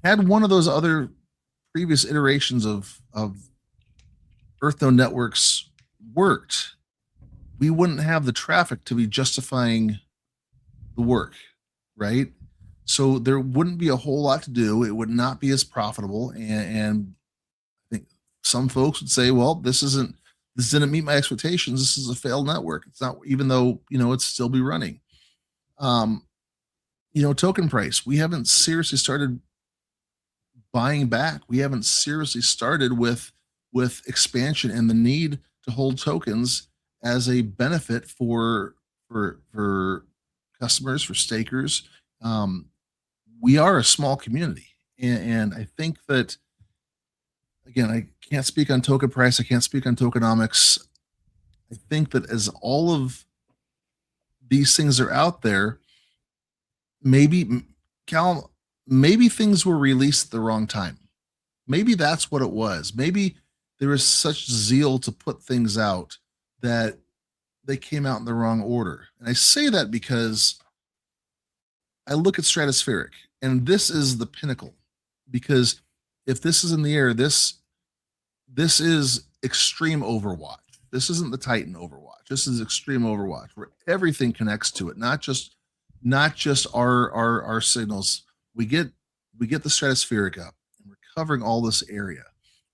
had one of those other previous iterations of Earth node networks worked, we wouldn't have the traffic to be justifying the work, right? So there wouldn't be a whole lot to do. It would not be as profitable, and I think some folks would say, "Well, this didn't meet my expectations. This is a failed network." It's not, even though it's still be running. Um, Token price. We haven't seriously started buying back. We haven't seriously started with expansion and the need to hold tokens as a benefit for customers, for stakers. Um, we are a small community, and I think that, again, I can't speak on token price. I can't speak on tokenomics. I think that as all of these things are out there, maybe Cal, maybe things were released at the wrong time. Maybe that's what it was. Maybe there was such zeal to put things out that they came out in the wrong order. And I say that because I look at Stratospheric, and this is the pinnacle. Because if this is in the air, this is extreme Overwatch. This isn't the Titan Overwatch. This is extreme Overwatch, where everything connects to it, not just our signals. We get the Stratospheric up, and we're covering all this area,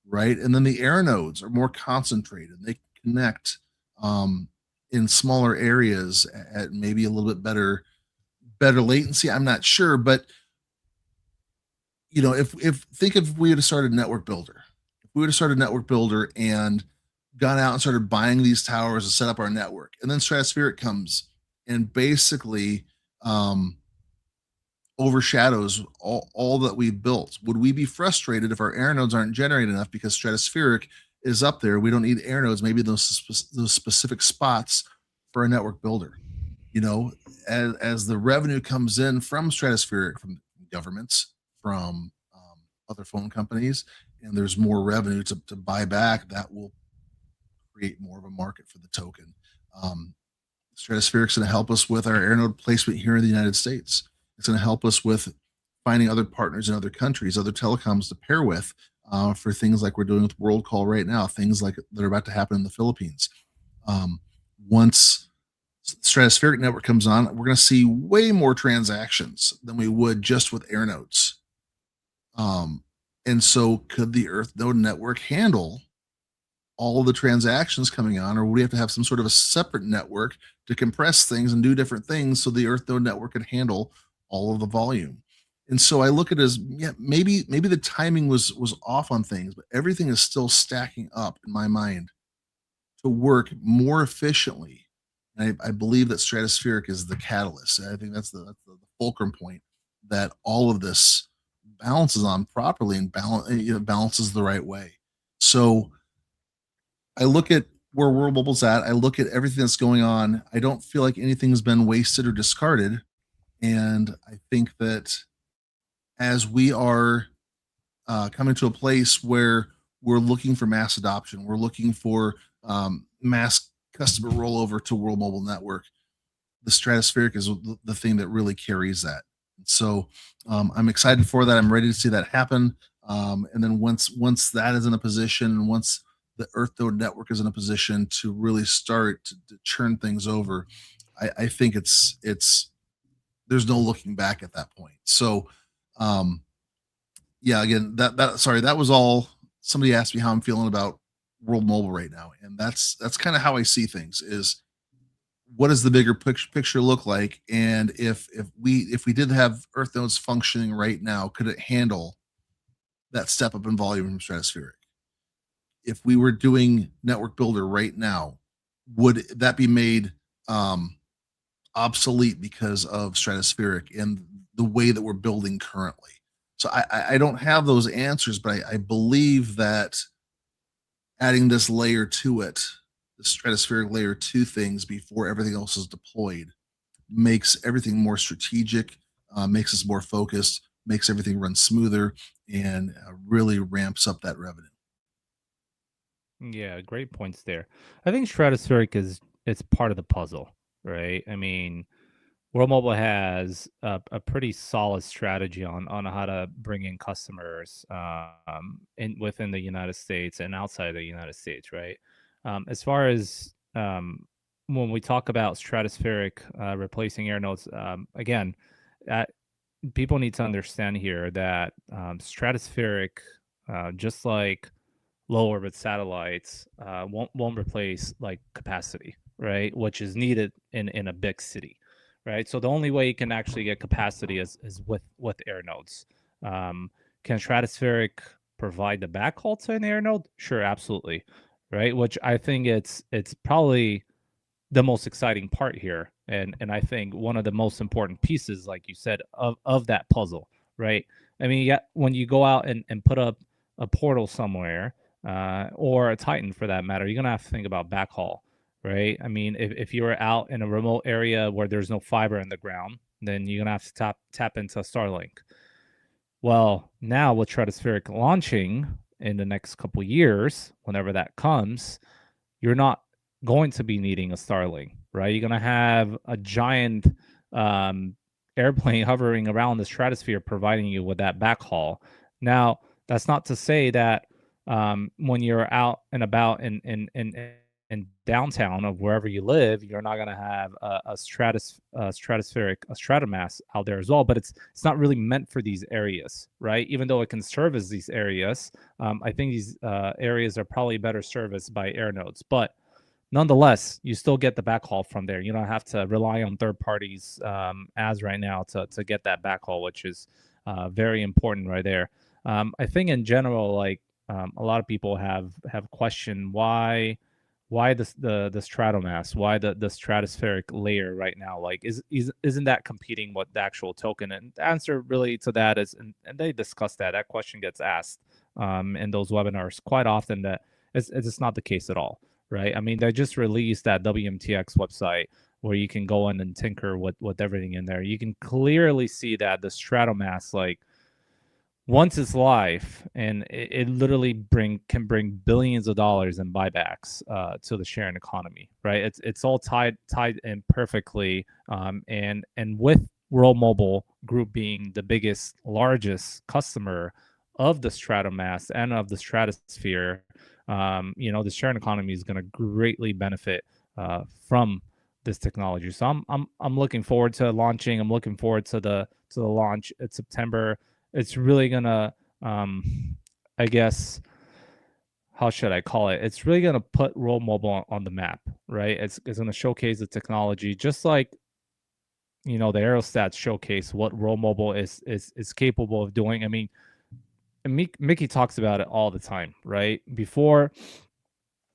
right? And then the air nodes are more concentrated. They connect in smaller areas at maybe a little bit better latency. I'm not sure, but if we would have started Network Builder, and gone out and started buying these towers to set up our network, and then Stratospheric comes and basically overshadows all that we've built, would we be frustrated if our air nodes aren't generating enough because Stratospheric is up there? We don't need air nodes, maybe those specific spots for a Network Builder. As the revenue comes in from Stratospheric, from governments, from other phone companies, and there's more revenue to buy back, that will create more of a market for the token. Stratospheric's going to help us with our air node placement here in the United States. It's going to help us with finding other partners in other countries, other telecoms to pair with for things like we're doing with World Call right now, things like that are about to happen in the Philippines. Once Stratospheric network comes on, we're going to see way more transactions than we would just with air nodes. And so could the Earth node network handle all of the transactions coming on, or would we have to have some sort of a separate network to compress things and do different things so the Earth node network could handle all of the volume? And so I look at it as, yeah, maybe the timing was off on things, but everything is still stacking up in my mind to work more efficiently. And I believe that Stratospheric is the catalyst. I think that's the fulcrum point that all of this balances on properly and balances the right way. So I look at where World Mobile's at. I look at everything that's going on. I don't feel like anything's been wasted or discarded. And I think that as we are coming to a place where we're looking for mass adoption, we're looking for mass customer rollover to World Mobile Network, the Stratospheric is the thing that really carries that. So I'm excited for that. I'm ready to see that happen. And then once that is in a position, and once the Earth node network is in a position to really start to churn things over, I think it's there's no looking back at that point. So yeah, again, that was all. Somebody asked me how I'm feeling about World Mobile right now, and that's kind of how I see things. Is what does the bigger picture look like? And if we did have Earth nodes functioning right now, could it handle that step up in volume from Stratospheric? If we were doing Network Builder right now, would that be made obsolete because of Stratospheric and the way that we're building currently? So I don't have those answers, but I believe that adding this layer to it, the stratospheric layer to things before everything else is deployed, makes everything more strategic, makes us more focused, makes everything run smoother, and really ramps up that revenue. Yeah, great points there. I think stratospheric is it's part of the puzzle, right? I mean, World Mobile has a pretty solid strategy on how to bring in customers in within the United States and outside the United States, right? As far as when we talk about stratospheric replacing air nodes, again, uh, people need to understand here that stratospheric, just like low orbit satellites, won't replace like capacity, right? Which is needed in a big city, right? So the only way you can actually get capacity is with air nodes. Can stratospheric provide the backhaul to an air node? Sure, absolutely, right? Which I think it's probably the most exciting part here, and I think one of the most important pieces, like you said, of that puzzle, right? I mean, yeah, when you go out and put up a portal somewhere, or a Titan for that matter, you're gonna have to think about backhaul, right? I mean, if you're out in a remote area where there's no fiber in the ground, then you're gonna have to tap into Starlink. Well, now with stratospheric launching in the next couple years, whenever that comes, you're not going to be needing a Starlink, right? You're going to have a giant um, airplane hovering around the stratosphere, providing you with that backhaul. Now, that's not to say that when you're out and about in downtown of wherever you live, you're not going to have stratospheric, a stratomass out there as well. But it's not really meant for these areas, right? Even though it can service these areas, I think these areas are probably better serviced by air nodes. But nonetheless, you still get the backhaul from there. You don't have to rely on third parties as right now to get that backhaul, which is very important right there. I think in general, like a lot of people have questioned why the stratomass, why the stratospheric layer right now, like isn't that competing with the actual token? And the answer really to that is, and they discuss that question gets asked in those webinars quite often, that it's not the case at all, right? I mean, they just released that WMTX website where you can go in and tinker with everything in there. You can clearly see that the stratomass, like once it's live, and it literally can bring billions of dollars in buybacks to the sharing economy, right? It's all tied in perfectly, and with World Mobile Group being the biggest, largest customer of the stratomass and of the stratosphere, the sharing economy is going to greatly benefit from this technology. So I'm looking forward to launching. I'm looking forward to the launch. It's September. It's really gonna I guess, how should I call it? It's really gonna put World Mobile on the map, right? It's gonna showcase the technology, just like the aerostats showcase what World Mobile is capable of doing. I mean, Mickey talks about it all the time, right? Before,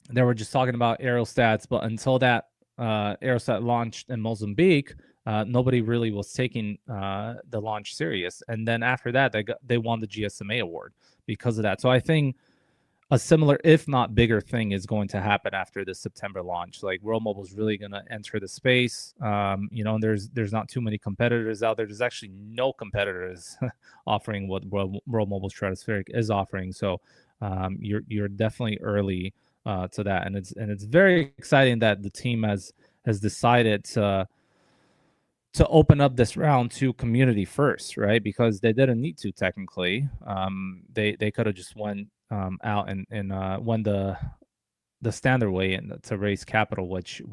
they were just talking about aerostats, but until that aerostat launched in Mozambique, nobody really was taking the launch serious. And then after that, they won the GSMA award because of that. So I think a similar, if not bigger, thing is going to happen after the September launch. Like World Mobile is really going to enter the space. And there's not too many competitors out there. There's actually no competitors offering what World Mobile Stratospheric is offering. So you're definitely early to that, and it's very exciting that the team has decided to open up this round to community first, right? Because they didn't need to technically. They could have just went out and won the standard way and to raise capital, which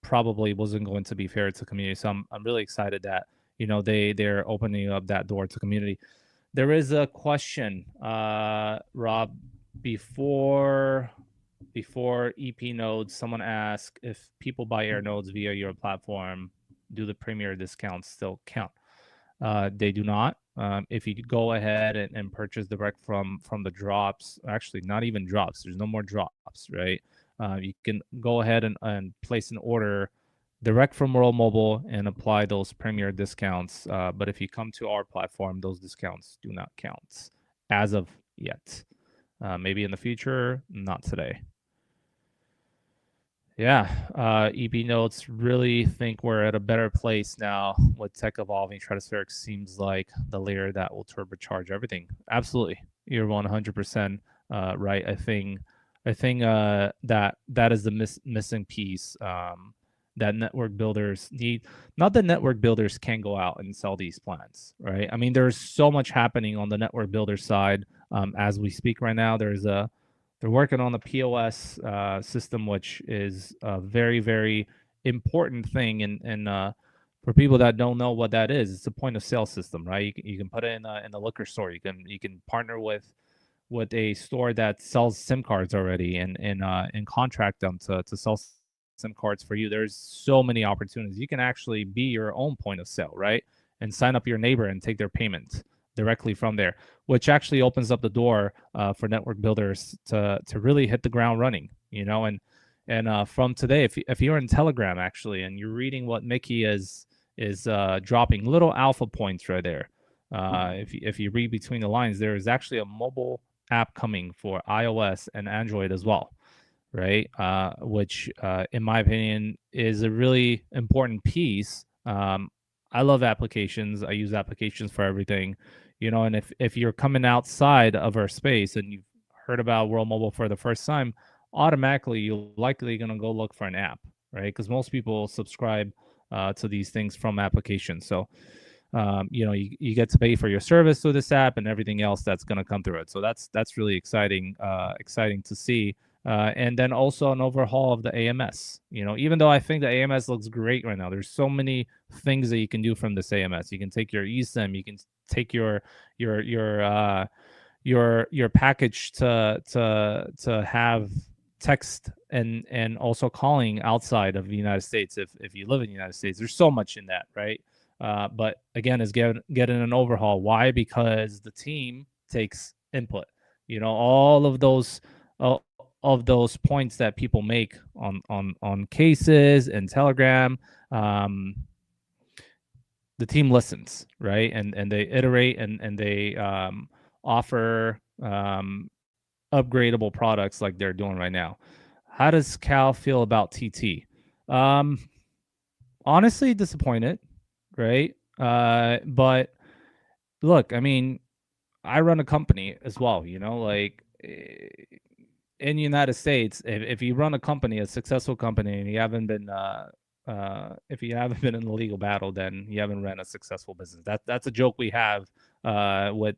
probably wasn't going to be fair to community. So I'm really excited that they're opening up that door to community. There is a question, Rob, before EP nodes. Someone asked if people buy air nodes via your platform, do the premier discounts still count? They do not. If you go ahead and purchase direct from the drops, actually not even drops, there's no more drops, right? You can go ahead and place an order direct from World Mobile and apply those premier discounts. But if you come to our platform, those discounts do not count as of yet. Maybe in the future, not today. Yeah, EB Notes really think we're at a better place now with tech evolving. Stratospheric seems like the layer that will turbocharge everything. Absolutely, you're 100% right. I think that is the missing piece that network builders need. Not that network builders can go out and sell these plans, right? I mean, there's so much happening on the network builder side as we speak right now. They're working on the POS system, which is a very, very important thing. And for people that don't know what that is, it's a point of sale system, right? You can put it in a liquor store. You can partner with a store that sells SIM cards already and contract them to sell SIM cards for you. There's so many opportunities. You can actually be your own point of sale, right? And sign up your neighbor and take their payment directly from there, which actually opens up the door for network builders to really hit the ground running, and from today, if you're in Telegram actually and you're reading what Mickey is dropping little alpha points right there, if you read between the lines, there is actually a mobile app coming for iOS and Android as well, right? Which in my opinion is a really important piece. I love applications. I use applications for everything. And if you're coming outside of our space and you've heard about World Mobile for the first time, automatically you're likely going to go look for an app, right? Because most people subscribe to these things from applications. So you get to pay for your service through this app and everything else that's going to come through it. So that's really exciting to see. And then also an overhaul of the AMS. Even though I think the AMS looks great right now, there's so many things that you can do from this AMS. You can take your eSIM, you can take your package to have text and also calling outside of the United States if you live in the United States. There's so much in that, right? But again, is getting an overhaul. Why? Because the team takes input. All of those points that people make on cases and Telegram, the team listens, right? And they iterate and they offer upgradable products like they're doing right now. How does Cal feel about TT? Honestly, disappointed, right? But look, I mean, I run a company as well, like in the United States, if you run a company, a successful company, and you haven't been if you haven't been in a legal battle, then you haven't run a successful business. That's a joke we have with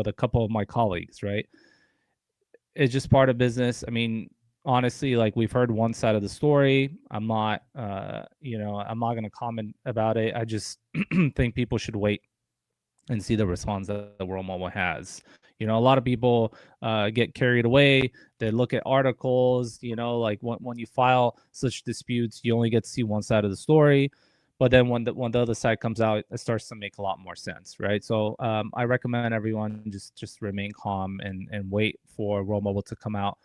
a couple of my colleagues, right? It's just part of business. I mean, honestly, like we've heard one side of the story. I'm not going to comment about it. I just think people should wait and see the response that the World Mobile has. A lot of people get carried away. They look at articles, like when you file such disputes, you only get to see one side of the story. But then when the other side comes out, it starts to make a lot more sense, right? So I recommend everyone just remain calm and wait for World Mobile to come out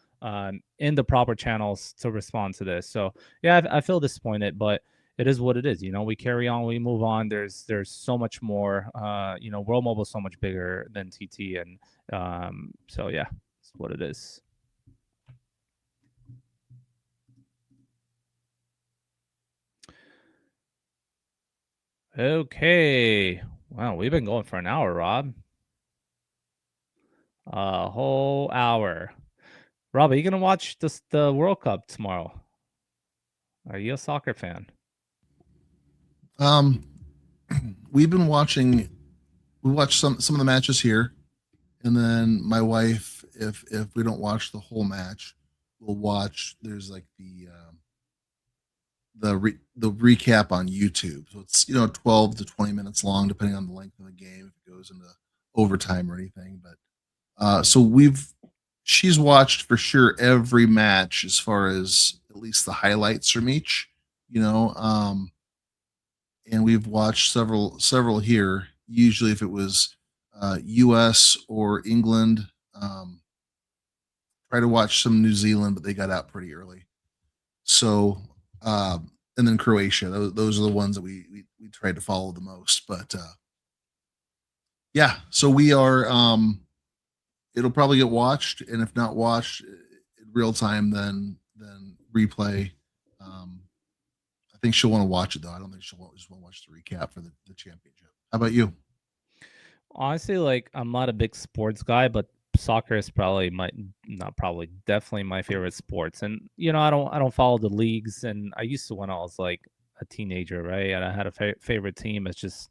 in the proper channels to respond to this. So yeah, I feel disappointed, but it is what it is. We carry on, we move on. There's so much more. World Mobile is so much bigger than TT, and so yeah, it's what it is. Okay. Wow, we've been going for an hour, Rob. A whole hour. Rob, are you gonna watch the World Cup tomorrow? Are you a soccer fan? We've been watching. We watch some of the matches here, and then my wife, if we don't watch the whole match, we'll watch. There's like the recap on YouTube. So it's 12 to 20 minutes long, depending on the length of the game, if it goes into overtime or anything. But so she's watched for sure every match as far as at least the highlights from each. And we've watched several here. Usually, if it was U.S. or England, try to watch some New Zealand, but they got out pretty early. So and then Croatia. Those are the ones that we tried to follow the most. But yeah, so we are. It'll probably get watched, and if not watched in real time, then replay. I think she'll want to watch it though. I don't think she'll just want to watch the recap for the championship. How about you? Honestly, like I'm not a big sports guy, but soccer is probably my not probably definitely my favorite sports. And I don't follow the leagues, and I used to when I was like a teenager, right? And I had a favorite team. It's just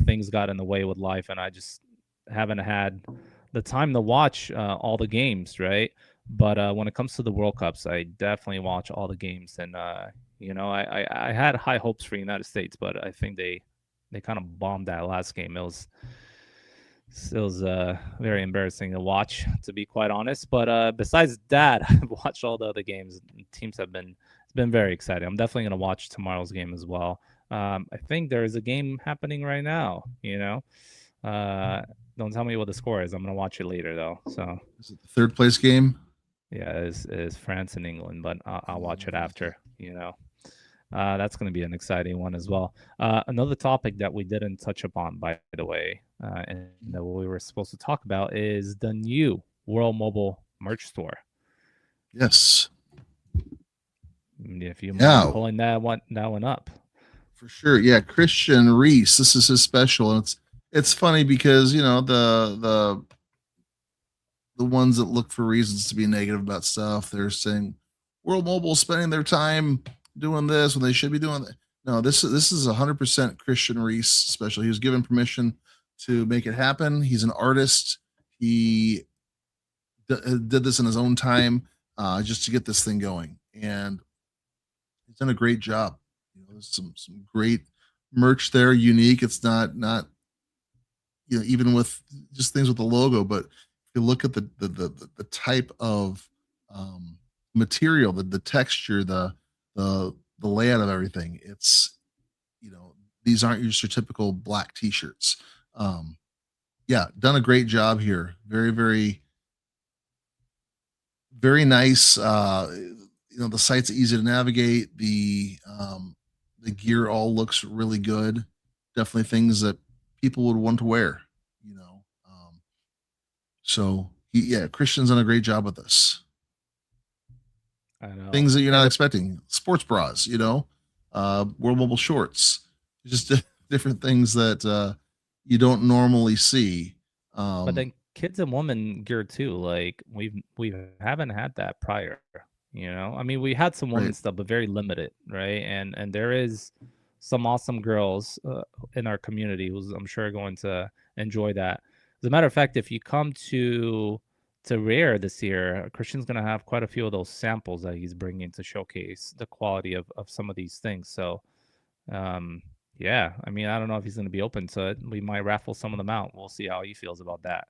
things got in the way with life, and I just haven't had the time to watch all the games, right? But when it comes to the World Cups, I definitely watch all the games, and I had high hopes for the United States, but I think they kind of bombed that last game. It was very embarrassing to watch, to be quite honest. But besides that, I've watched all the other games. Teams it's been very exciting. I'm definitely gonna watch tomorrow's game as well. I think there is a game happening right now. Don't tell me what the score is. I'm gonna watch it later though. So Is it the third place game? yeah, it is France and England, but I'll watch it after. That's going to be an exciting one as well. Another topic that we didn't touch upon, by the way, and that we were supposed to talk about is the new World Mobile merch store. Yes. If you mind pulling that one up. For sure. Yeah, Christian Reese. This is his special. And it's funny because the ones that look for reasons to be negative about stuff, they're saying World Mobile spending their time doing this when they should be doing that. No, this is 100% Christian Reese special. He was given permission to make it happen. He's an artist. He did this in his own time just to get this thing going, and he's done a great job. There's some great merch there, unique. It's not even with just things with the logo, but if you look at the type of material, the texture, the layout of everything, it's these aren't your typical black t-shirts. Yeah, done a great job here. Very, very, very nice. The site's easy to navigate. The gear all looks really good. Definitely things that people would want to wear. So Christian's done a great job with this. I know. Things that you're not expecting. Sports bras, World Mobile shorts, just different things that you don't normally see. But then kids and women gear too. Like we haven't had that prior. I mean, we had some women's stuff, but very limited, right? And there is some awesome girls in our community who's I'm sure going to enjoy that. As a matter of fact, if you come to Rare this year, Christian's going to have quite a few of those samples that he's bringing to showcase the quality of some of these things. So, yeah, I mean, I don't know if he's going to be open to it. We might raffle some of them out. We'll see how he feels about that.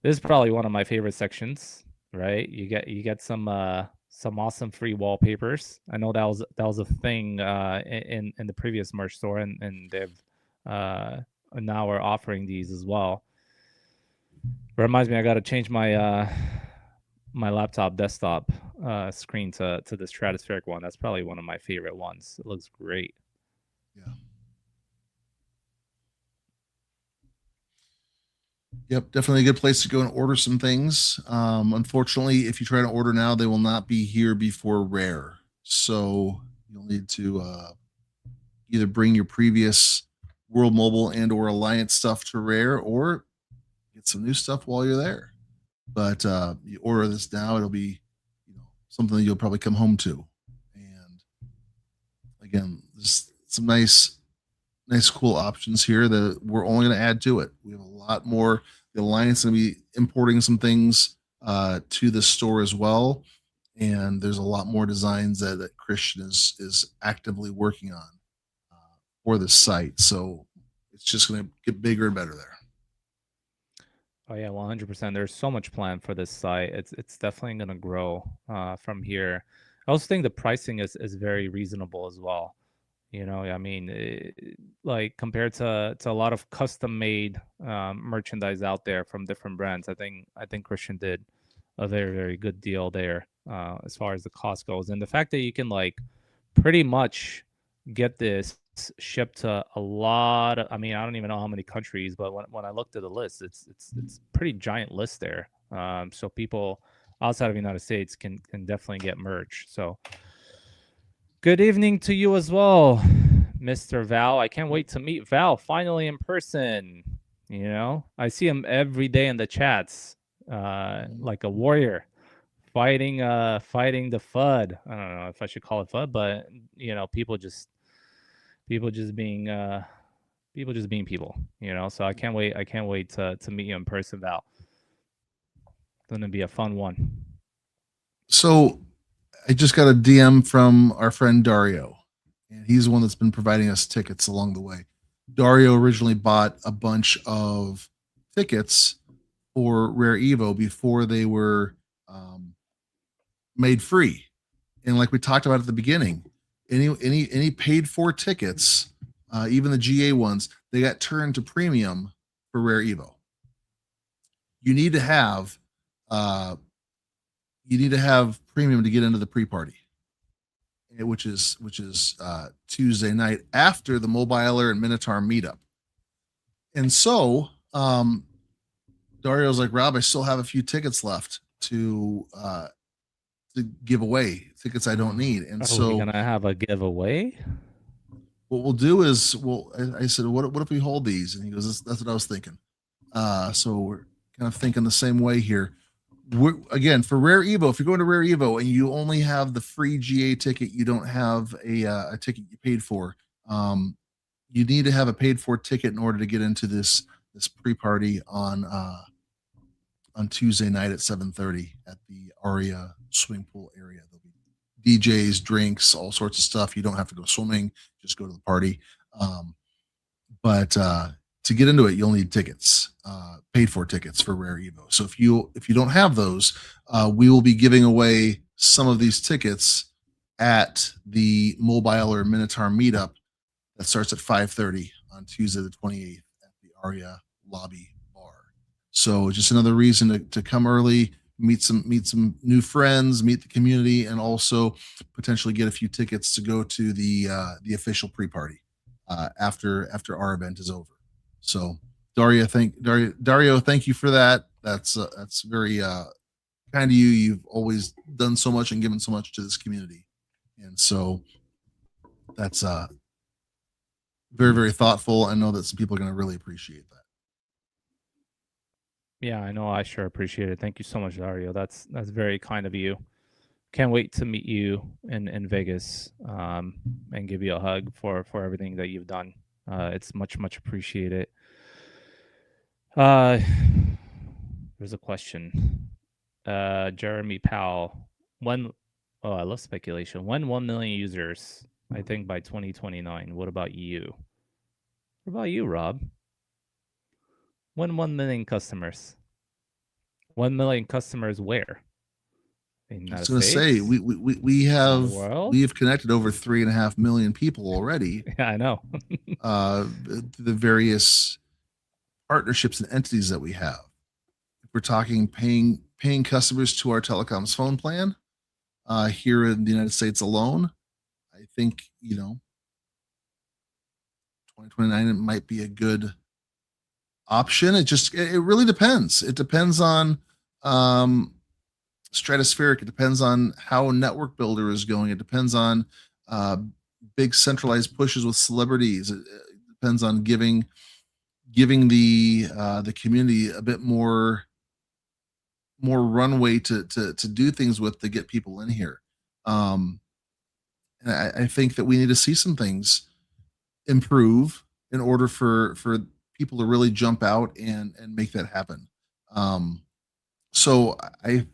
This is probably one of my favorite sections, right? You get some awesome free wallpapers. I know that was a thing in the previous merch store, and they've now we're offering these as well. It reminds me, I got to change my my laptop desktop screen to the stratospheric one. That's probably one of my favorite ones. It looks great. Yeah. Yep, definitely a good place to go and order some things. Unfortunately, if you try to order now, they will not be here before Rare. So you'll need to either bring your previous World Mobile and or Alliance stuff to Rare, or get some new stuff while you're there. But you order this now, it'll be something that you'll probably come home to. And again, there's some nice cool options here that we're only going to add to it. We have a lot more. The Alliance is going to be importing some things to the store as well, and there's a lot more designs that Christian is actively working on for the site. So it's just going to get bigger and better there. Oh yeah, 100%. There's so much planned for this site. It's definitely going to grow from here. I also think the pricing is very reasonable as well. I mean, like compared to a lot of custom made merchandise out there from different brands, I think Christian did a very, very good deal there as far as the cost goes, and the fact that you can like pretty much get this shipped to a lot of, I mean, I don't even know how many countries, but when I looked at the list, it's pretty giant list there. So people outside of the United States can definitely get merch. So good evening to you as well, Mr. Val. I can't wait to meet Val finally in person. You know, I see him every day in the chats, like a warrior fighting the FUD. I don't know if I should call it FUD, but you know, people just being people, you know. So I can't wait to meet you in person, Val. It's gonna be a fun one. So I just got a DM from our friend Dario, and he's the one that's been providing us tickets along the way. Dario originally bought a bunch of tickets for Rare Evo before they were made free, and like we talked about at the beginning, any paid for tickets, even the GA ones, they got turned to premium for Rare Evo. You need to have premium to get into the pre-party, which is Tuesday night after the Mobiler and Minotaur meetup. And so Dario's like, Rob, I still have a few tickets left to give away, tickets I don't need. And so we're gonna have a giveaway. What we'll do is, I said, what if we hold these? And he goes, that's what I was thinking. So we're kind of thinking the same way here. Again, for Rare Evo, if you're going to Rare Evo and you only have the free GA ticket, you don't have a ticket you paid for. You need to have a paid for ticket in order to get into this pre-party on Tuesday night at 7:30 at the Aria swimming pool area. There'll be DJs, drinks, all sorts of stuff. You don't have to go swimming; just go to the party. But to get into it, you'll need tickets, paid for tickets for Rare Evo. So if you don't have those, we will be giving away some of these tickets at the Mobile or Minotaur meetup that starts at 5:30 on Tuesday the 28th at the Aria lobby bar. So just another reason to come early, meet some new friends, meet the community, and also potentially get a few tickets to go to the official pre-party after our event is over. So Dario, thank you for that. That's very kind of you. You've always done so much and given so much to this community, and so that's very, very thoughtful. I know that some people are going to really appreciate that. Yeah, I know. I sure appreciate it. Thank you so much, Dario. That's very kind of you. Can't wait to meet you in Vegas and give you a hug for everything that you've done. It's much appreciated. There's a question. Jeremy Powell. I love speculation. When 1 million users? I think by 2029. What about you? What about you, Rob? When 1 million customers? 1 million customers where? I was going to say we have connected over 3.5 million people already. Yeah, I know. The various partnerships and entities that we have. If we're talking paying customers to our telecoms phone plan here in the United States alone, I think 2029 it might be a good option. It really depends. It depends on Stratospheric. It depends on how Network Builder is going. It depends on big centralized pushes with celebrities. It depends on giving the community a bit more runway to do things with, to get people in here. And I think that we need to see some things improve in order for people to really jump out and make that happen. So I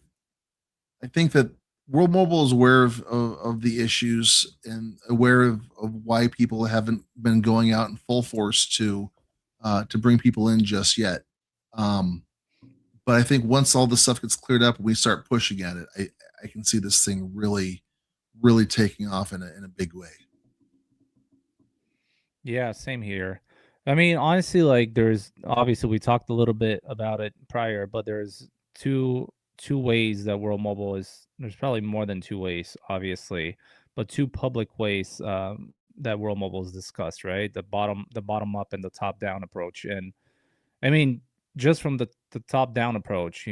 think that World Mobile is aware of the issues and aware of why people haven't been going out in full force to bring people in just yet. But I think once all this stuff gets cleared up and we start pushing at it, I can see this thing really taking off in a big way. Yeah, same here. I mean, honestly, like there's obviously we talked a little bit about it prior, but there's two two ways that World Mobile is. There's probably more than two ways, obviously, but two public ways that World Mobile is discussed, right? The bottom up and the top down approach. And I mean, just from the top down approach,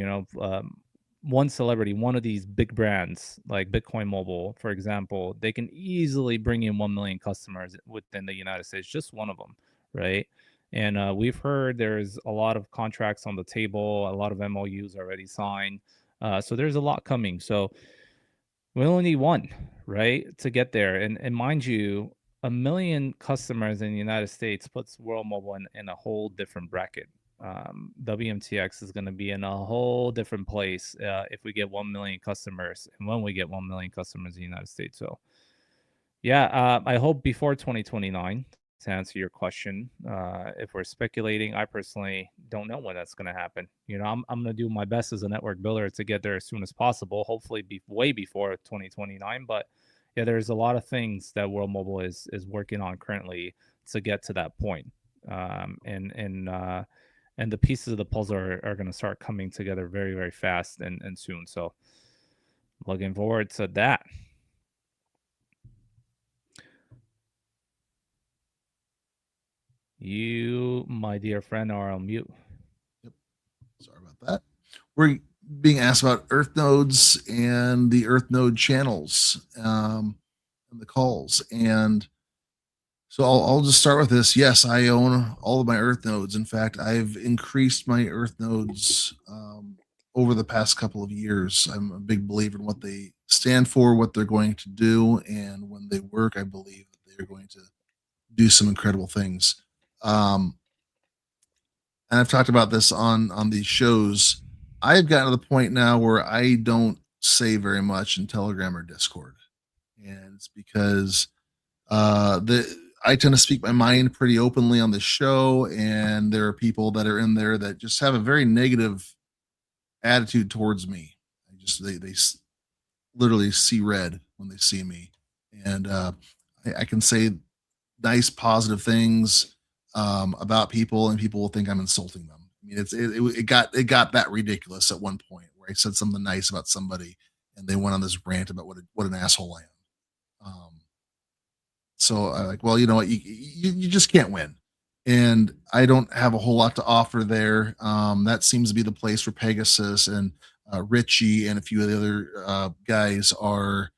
one celebrity, one of these big brands like Bitcoin Mobile, for example, they can easily bring in 1 million customers within the United States, just one of them, right? And we've heard there's a lot of contracts on the table, a lot of MOUs already signed. So there's a lot coming. So we only need one, right, to get there. And mind you, 1 million customers in the United States puts World Mobile in a whole different bracket. WMTX is going to be in a whole different place if we get 1 million customers and when we get 1 million customers in the United States. So, yeah, I hope before 2029, to answer your question. If we're speculating, I personally don't know when that's going to happen. I'm going to do my best as a network builder to get there as soon as possible, hopefully way before 2029. But yeah, there's a lot of things that World Mobile is working on currently to get to that point. And the pieces of the puzzle are going to start coming together very, very fast and soon. So looking forward to that. You, my dear friend, are on mute. Yep. Sorry about that. We're being asked about Earth nodes and the Earth node channels and the calls. And so I'll just start with this. Yes, I own all of my Earth nodes. In fact, I've increased my Earth nodes over the past couple of years. I'm a big believer in what they stand for, what they're going to do, and when they work, I believe that they are going to do some incredible things. And I've talked about this on these shows. I've gotten to the point now where I don't say very much in Telegram or Discord, and it's because I tend to speak my mind pretty openly on the show, and there are people that are in there that just have a very negative attitude towards me. They literally see red when they see me, and I can say nice positive things about people, and people will think I'm insulting them. I mean, it got that ridiculous at one point where I said something nice about somebody, and they went on this rant about what an asshole I am. So I like, well, you know what, you just can't win, and I don't have a whole lot to offer there. That seems to be the place where Pegasus and Richie and a few of the other guys are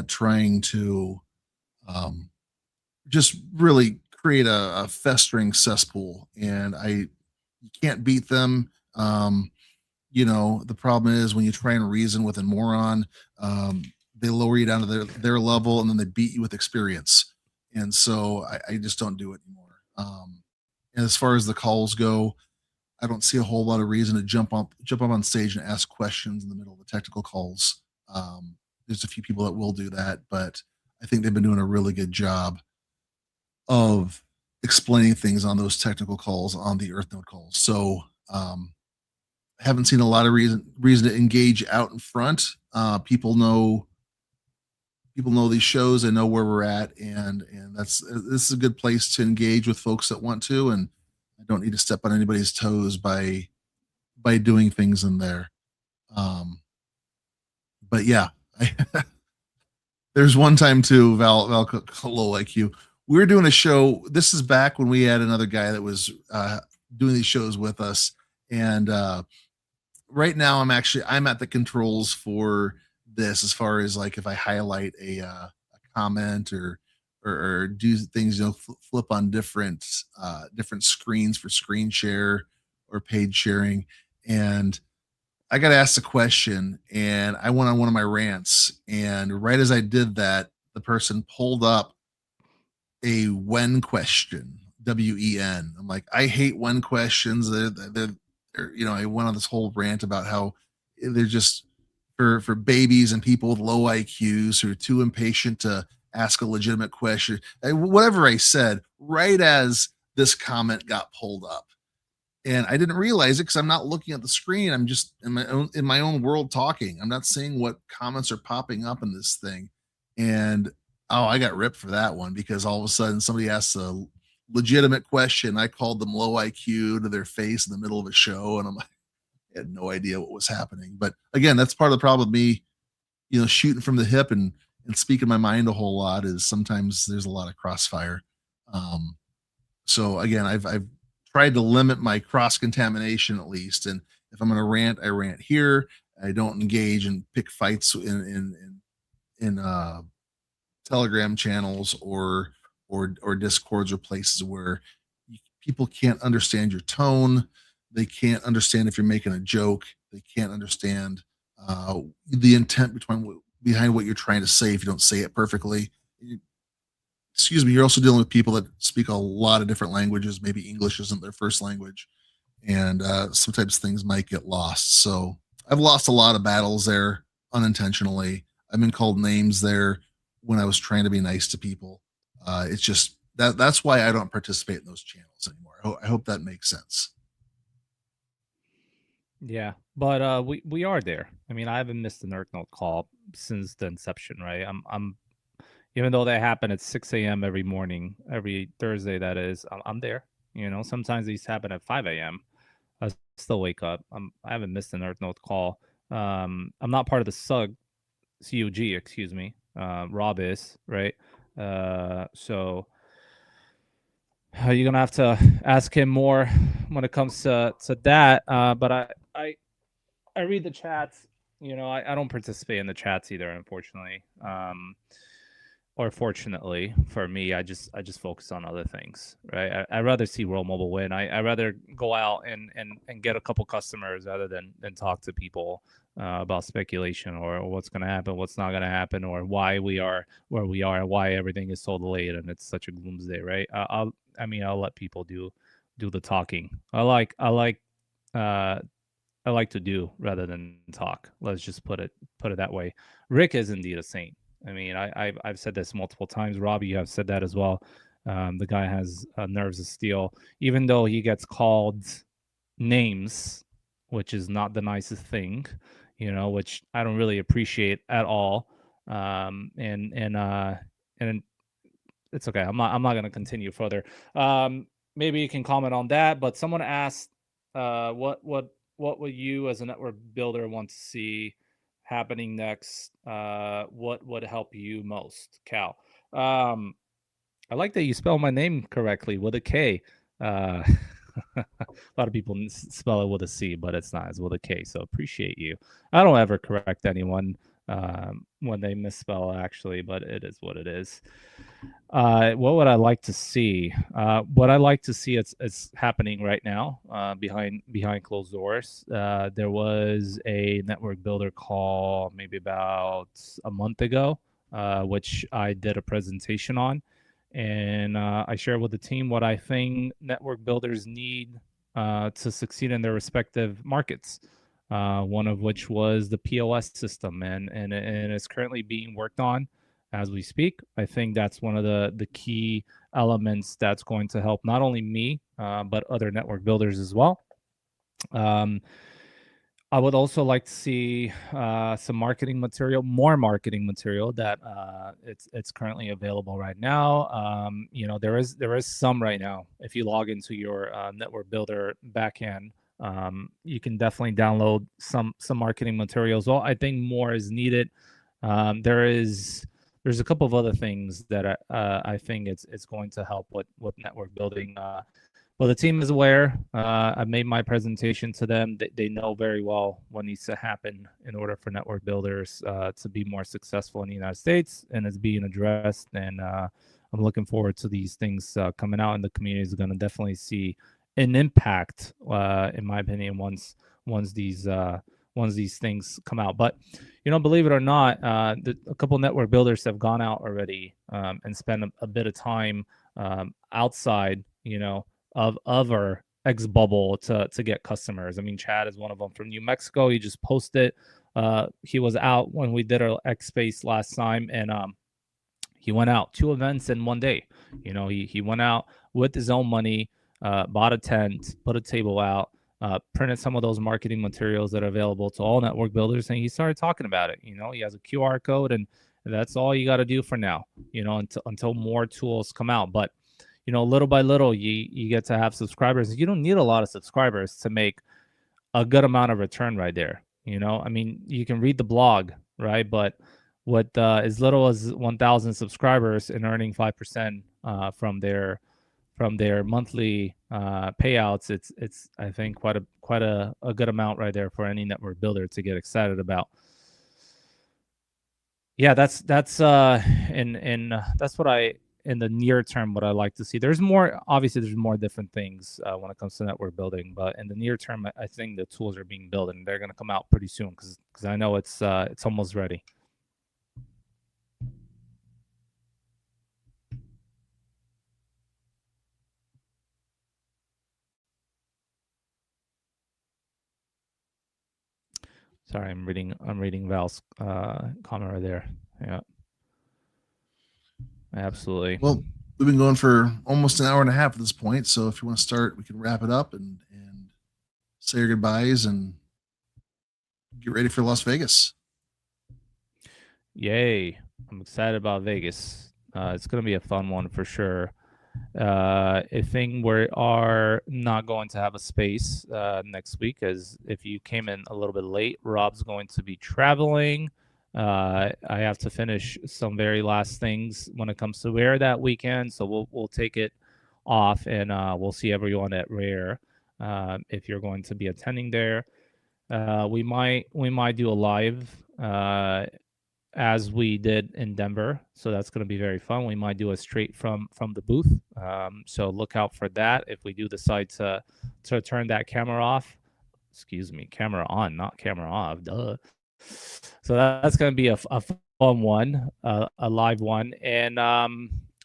trying to just really create a festering cesspool, and you can't beat them. The problem is when you try and reason with a moron, they lower you down to their level, and then they beat you with experience. And so I just don't do it anymore. And as far as the calls go, I don't see a whole lot of reason to jump up on stage and ask questions in the middle of the technical calls. There's a few people that will do that, but I think they've been doing a really good job of explaining things on those technical calls, on the Earth node calls. So I haven't seen a lot of reason to engage out in front. People know these shows, they know where we're at, and this is a good place to engage with folks that want to, and I don't need to step on anybody's toes by doing things in there. But yeah, there's one time too, Val hello, like you. We were doing a show. This is back when we had another guy that was doing these shows with us, and right now I'm at the controls for this, as far as like if I highlight a comment or do things, flip on different screens for screen share or page sharing. And I got asked a question, and I went on one of my rants, and right as I did that, the person pulled up a when question, WEN. I'm like, I hate when questions. They're I went on this whole rant about how they're just for babies and people with low IQs who are too impatient to ask a legitimate question. Whatever I said, right as this comment got pulled up, and I didn't realize it because I'm not looking at the screen. I'm just in my own world talking. I'm not seeing what comments are popping up in this thing, and I got ripped for that one because all of a sudden somebody asks a legitimate question. I called them low IQ to their face in the middle of a show, and I'm like, I had no idea what was happening. But again, that's part of the problem with me, shooting from the hip and speaking my mind a whole lot, is sometimes there's a lot of crossfire. So again, I've tried to limit my cross contamination at least. And if I'm going to rant, I rant here. I don't engage and pick fights in Telegram channels or Discords or places where people can't understand your tone. They can't understand if you're making a joke. They can't understand the intent behind what you're trying to say if you don't say it perfectly. Excuse me. You're also dealing with people that speak a lot of different languages. Maybe English isn't their first language, and sometimes things might get lost. So I've lost a lot of battles there unintentionally. I've been called names there when I was trying to be nice to people. It's just that's why I don't participate in those channels anymore. I hope that makes sense. Yeah, but we are there. I mean, I haven't missed a Nerd Note call since the inception, right? I'm even though they happen at 6 a.m. every morning, every Thursday, that is, I'm there. Sometimes these happen at 5 a.m. I still wake up. I haven't missed a Nerd Note call. I'm not part of the CUG, excuse me. Rob is, right? So you're gonna have to ask him more when it comes to that. But I read the chats. I don't participate in the chats either, unfortunately. Or fortunately for me, I just focus on other things, right? I'd rather see World Mobile win. I rather go out and get a couple customers rather than talk to people about speculation or what's going to happen, what's not going to happen, or why we are where we are, and why everything is so delayed and it's such a gloomsday, right? I'll let people do the talking. I like to do rather than talk. Let's just put it that way. Rick is indeed a saint. I mean, I've said this multiple times. Robbie, you have said that as well. The guy has nerves of steel, even though he gets called names, which is not the nicest thing, which I don't really appreciate at all. And it's okay. I'm not going to continue further. Maybe you can comment on that. But someone asked, what would you as a network builder want to see happening next? What would help you most, Cal? I like that you spell my name correctly with a K. A lot of people spell it with a C, but it's not. It's with a K. So appreciate you. I don't ever correct anyone when they misspell, actually, but it is what it is. What would I like to see? What I like to see it's happening right now behind closed doors. There was a network builder call maybe about a month ago, which I did a presentation on, and I shared with the team what I think network builders need to succeed in their respective markets. One of which was the POS system, and it's currently being worked on as we speak. I think that's one of the key elements that's going to help not only me, but other network builders as well. I would also like to see some more marketing material that it's currently available right now. There is some right now. If you log into your network builder backend, you can definitely download some marketing materials. Well, I think more is needed. There's a couple of other things that I think it's going to help with network building. Well, the team is aware. I made my presentation to them. They know very well what needs to happen in order for network builders to be more successful in the United States, and it's being addressed. And I'm looking forward to these things coming out, and the community is going to definitely see an impact, in my opinion, once these things come out. But believe it or not, a couple network builders have gone out already and spent a bit of time outside, of our X bubble to get customers. I mean, Chad is one of them from New Mexico. He just posted. He was out when we did our X Space last time, and he went out 2 events in 1 day. He went out with his own money, bought a tent, put a table out, printed some of those marketing materials that are available to all network builders, and he started talking about it. He has a QR code, and that's all you got to do for now, until more tools come out. But little by little, you get to have subscribers. You don't need a lot of subscribers to make a good amount of return right there. I mean, you can read the blog, right? But with as little as 1,000 subscribers and earning 5% from their monthly payouts, it's I think quite a good amount right there for any network builder to get excited about. Yeah, that's that's what I in the near term what I like to see. There's more different things when it comes to network building, but in the near term, I think the tools are being built and they're going to come out pretty soon because I know it's almost ready. Sorry, I'm reading Val's comment right there. Yeah, absolutely. Well, we've been going for almost an hour and a half at this point, so if you want to start, we can wrap it up and say your goodbyes and get ready for Las Vegas. Yay! I'm excited about Vegas. It's gonna be a fun one for sure. I think we are not going to have a space next week, as if you came in a little bit late, Rob's going to be traveling. I have to finish some very last things when it comes to Rare that weekend, so we'll take it off and we'll see everyone at Rare if you're going to be attending there. We might do a live as we did in Denver. So that's going to be very fun. We might do it straight from the booth. So look out for that. If we do decide to turn that camera off, camera on, not camera off. Duh. So that's going to be a fun one, a live one. And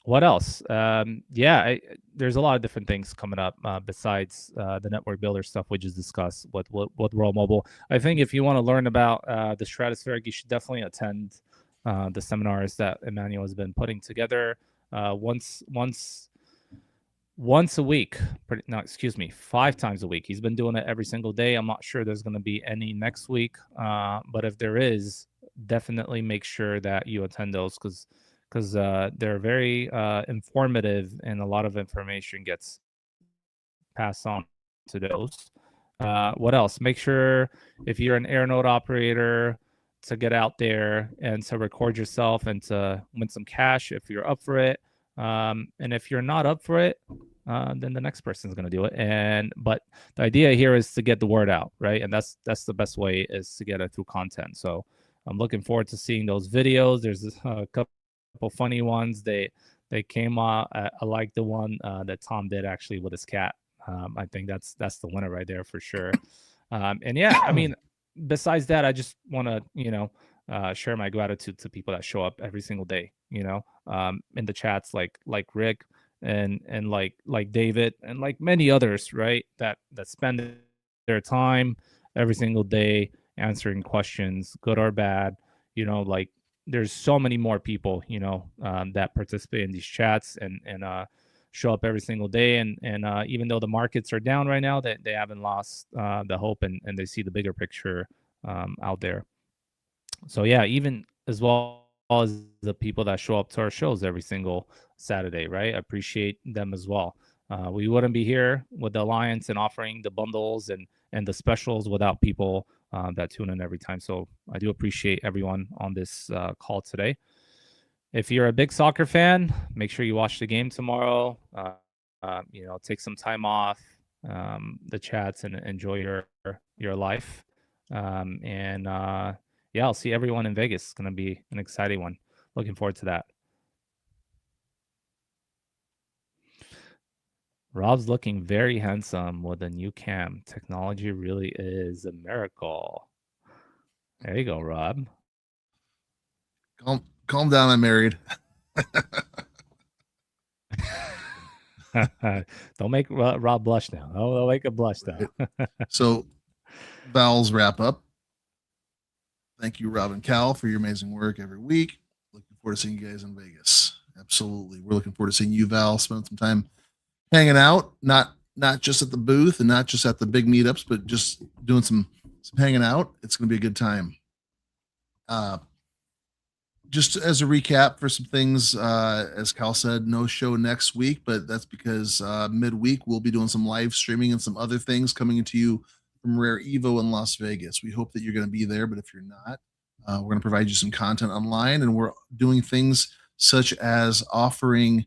what else? There's a lot of different things coming up besides the network builder stuff we just discussed with World Mobile. I think if you want to learn about the Stratospheric, you should definitely attend the seminars that Emmanuel has been putting together once a week. 5 times a week. He's been doing it every single day. I'm not sure there's going to be any next week, but if there is, definitely make sure that you attend those because they're very informative and a lot of information gets passed on to those. What else? Make sure if you're an AirNode operator to get out there and to record yourself and to win some cash if you're up for it. And if you're not up for it, then the next person is going to do it. But the idea here is to get the word out, right? And that's the best way is to get it through content. So I'm looking forward to seeing those videos. There's a couple funny ones. They came out. I like the one that Tom did actually with his cat. I think that's the winner right there for sure. And yeah, I mean, besides that, I just want to share my gratitude to people that show up every single day. In the chats like Rick and like David and like many others, right? That spend their time every single day answering questions, good or bad. Like there's so many more people, that participate in these chats and show up every single day. And even though the markets are down right now, they haven't lost the hope and they see the bigger picture out there. So yeah, even as well as the people that show up to our shows every single Saturday, right? I appreciate them as well. We wouldn't be here with the Alliance and offering the bundles and the specials without people that tune in every time. So I do appreciate everyone on this call today. If you're a big soccer fan, make sure you watch the game tomorrow. Take some time off the chats and enjoy your life. I'll see everyone in Vegas. It's going to be an exciting one. Looking forward to that. Rob's looking very handsome with a new cam. Technology really is a miracle. There you go, Rob. Calm down. I'm married. Don't make Rob blush now. Don't make him blush now. So, Val's wrap up. Thank you, Rob and Cal, for your amazing work every week. Looking forward to seeing you guys in Vegas. Absolutely. We're looking forward to seeing you, Val, spend some time hanging out, not just at the booth and not just at the big meetups, but just doing some hanging out. It's going to be a good time. Just as a recap for some things, as Cal said, no show next week, but that's because midweek we'll be doing some live streaming and some other things coming into you from Rare Evo in Las Vegas. We hope that you're going to be there, but if you're not, we're going to provide you some content online, and we're doing things such as offering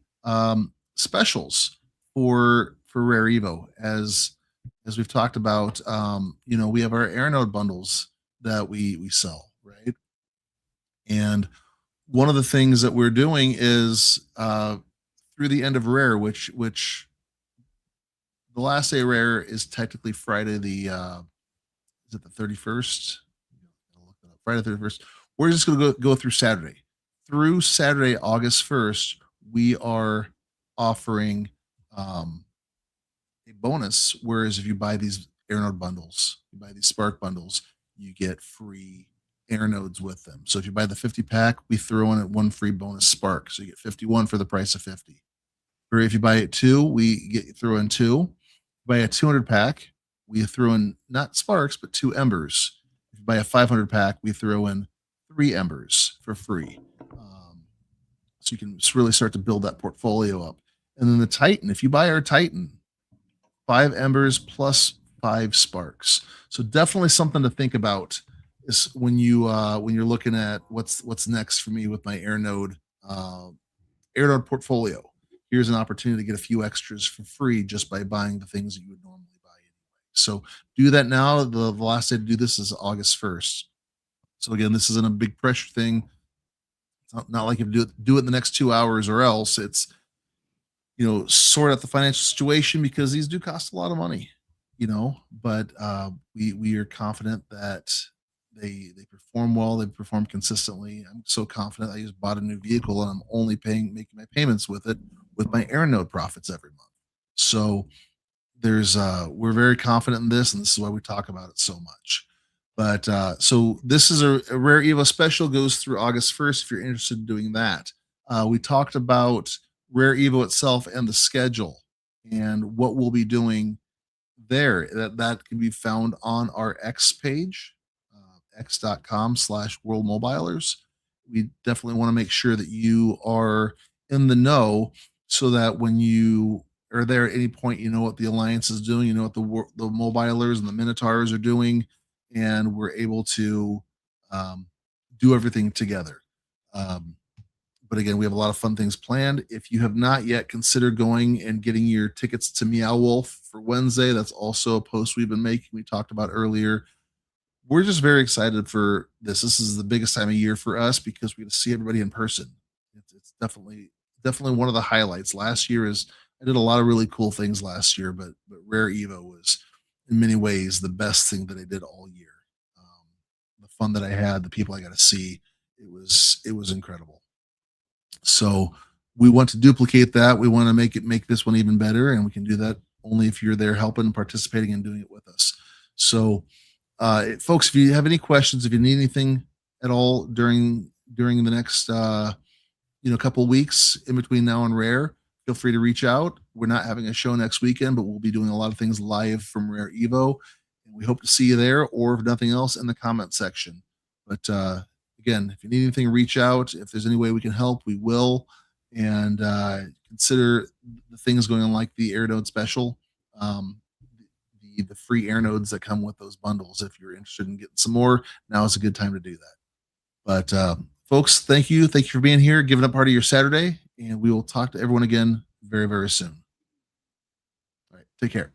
specials for Rare Evo. As we've talked about, we have our Aeronode bundles that we sell, right? And one of the things that we're doing is through the end of Rare, which the last day Rare is technically Friday the is it the 31st? Friday the 31st. We're just going to go through Saturday. Through Saturday, August 1st, we are offering a bonus. Whereas if you buy these Aeronode bundles, you buy these Spark bundles, you get free Aeronodes with them. So if you buy the 50 pack, we throw in one free bonus Spark. So you get 51 for the price of 50. Or if you buy it two, we throw in two. Buy a 200 pack, we throw in not Sparks, but 2 Embers. If you buy a 500 pack, we throw in 3 Embers for free. So you can really start to build that portfolio up. And then the Titan, if you buy our Titan, 5 Embers plus 5 Sparks. So definitely something to think about is when you're looking at what's next for me with my Aeronode portfolio. Here's an opportunity to get a few extras for free just by buying the things that you would normally buy anyway. So do that now. The last day to do this is August 1st. So again, this isn't a big pressure thing. It's not like you have to do it in the next 2 hours, or else it's, sort out the financial situation, because these do cost a lot of money, but we are confident that they perform well. They perform consistently. I'm so confident. I just bought a new vehicle and I'm only making my payments with it with my Aeronode profits every month. So we're very confident in this, and this is why we talk about it so much. But so this is a Rare Evo special, goes through August 1st if you're interested in doing that. We talked about Rare Evo itself and the schedule and what we'll be doing there. That can be found on our X page, x.com/worldmobilers. We definitely want to make sure that you are in the know, so that when you are there at any point, you know what the Alliance is doing, you know what the Mobilers and the Minotaurs are doing, and we're able to do everything together. But again, we have a lot of fun things planned. If you have not yet considered going and getting your tickets to Meow Wolf for Wednesday, that's also a post we've been making. We talked about earlier. We're just very excited for this. This is the biggest time of year for us because we get to see everybody in person. It's definitely one of the highlights. Last year I did a lot of really cool things last year, but Rare Evo was in many ways the best thing that I did all year. The fun that I had, the people I got to see, it was incredible. So we want to duplicate that. We want to make this one even better, and we can do that only if you're there helping, participating, and doing it with us. So folks, if you have any questions, if you need anything at all during the next couple weeks in between now and Rare, feel free to reach out. We're not having a show next weekend, but we'll be doing a lot of things live from Rare Evo, and we hope to see you there, or if nothing else, in the comment section. But again, if you need anything, reach out. If there's any way we can help, we will. And consider the things going on, like the Aeronode special, the free Aeronodes that come with those bundles. If you're interested in getting some more, now is a good time to do that. But folks, thank you for being here, giving up part of your Saturday, and we will talk to everyone again very, very soon. All right, take care.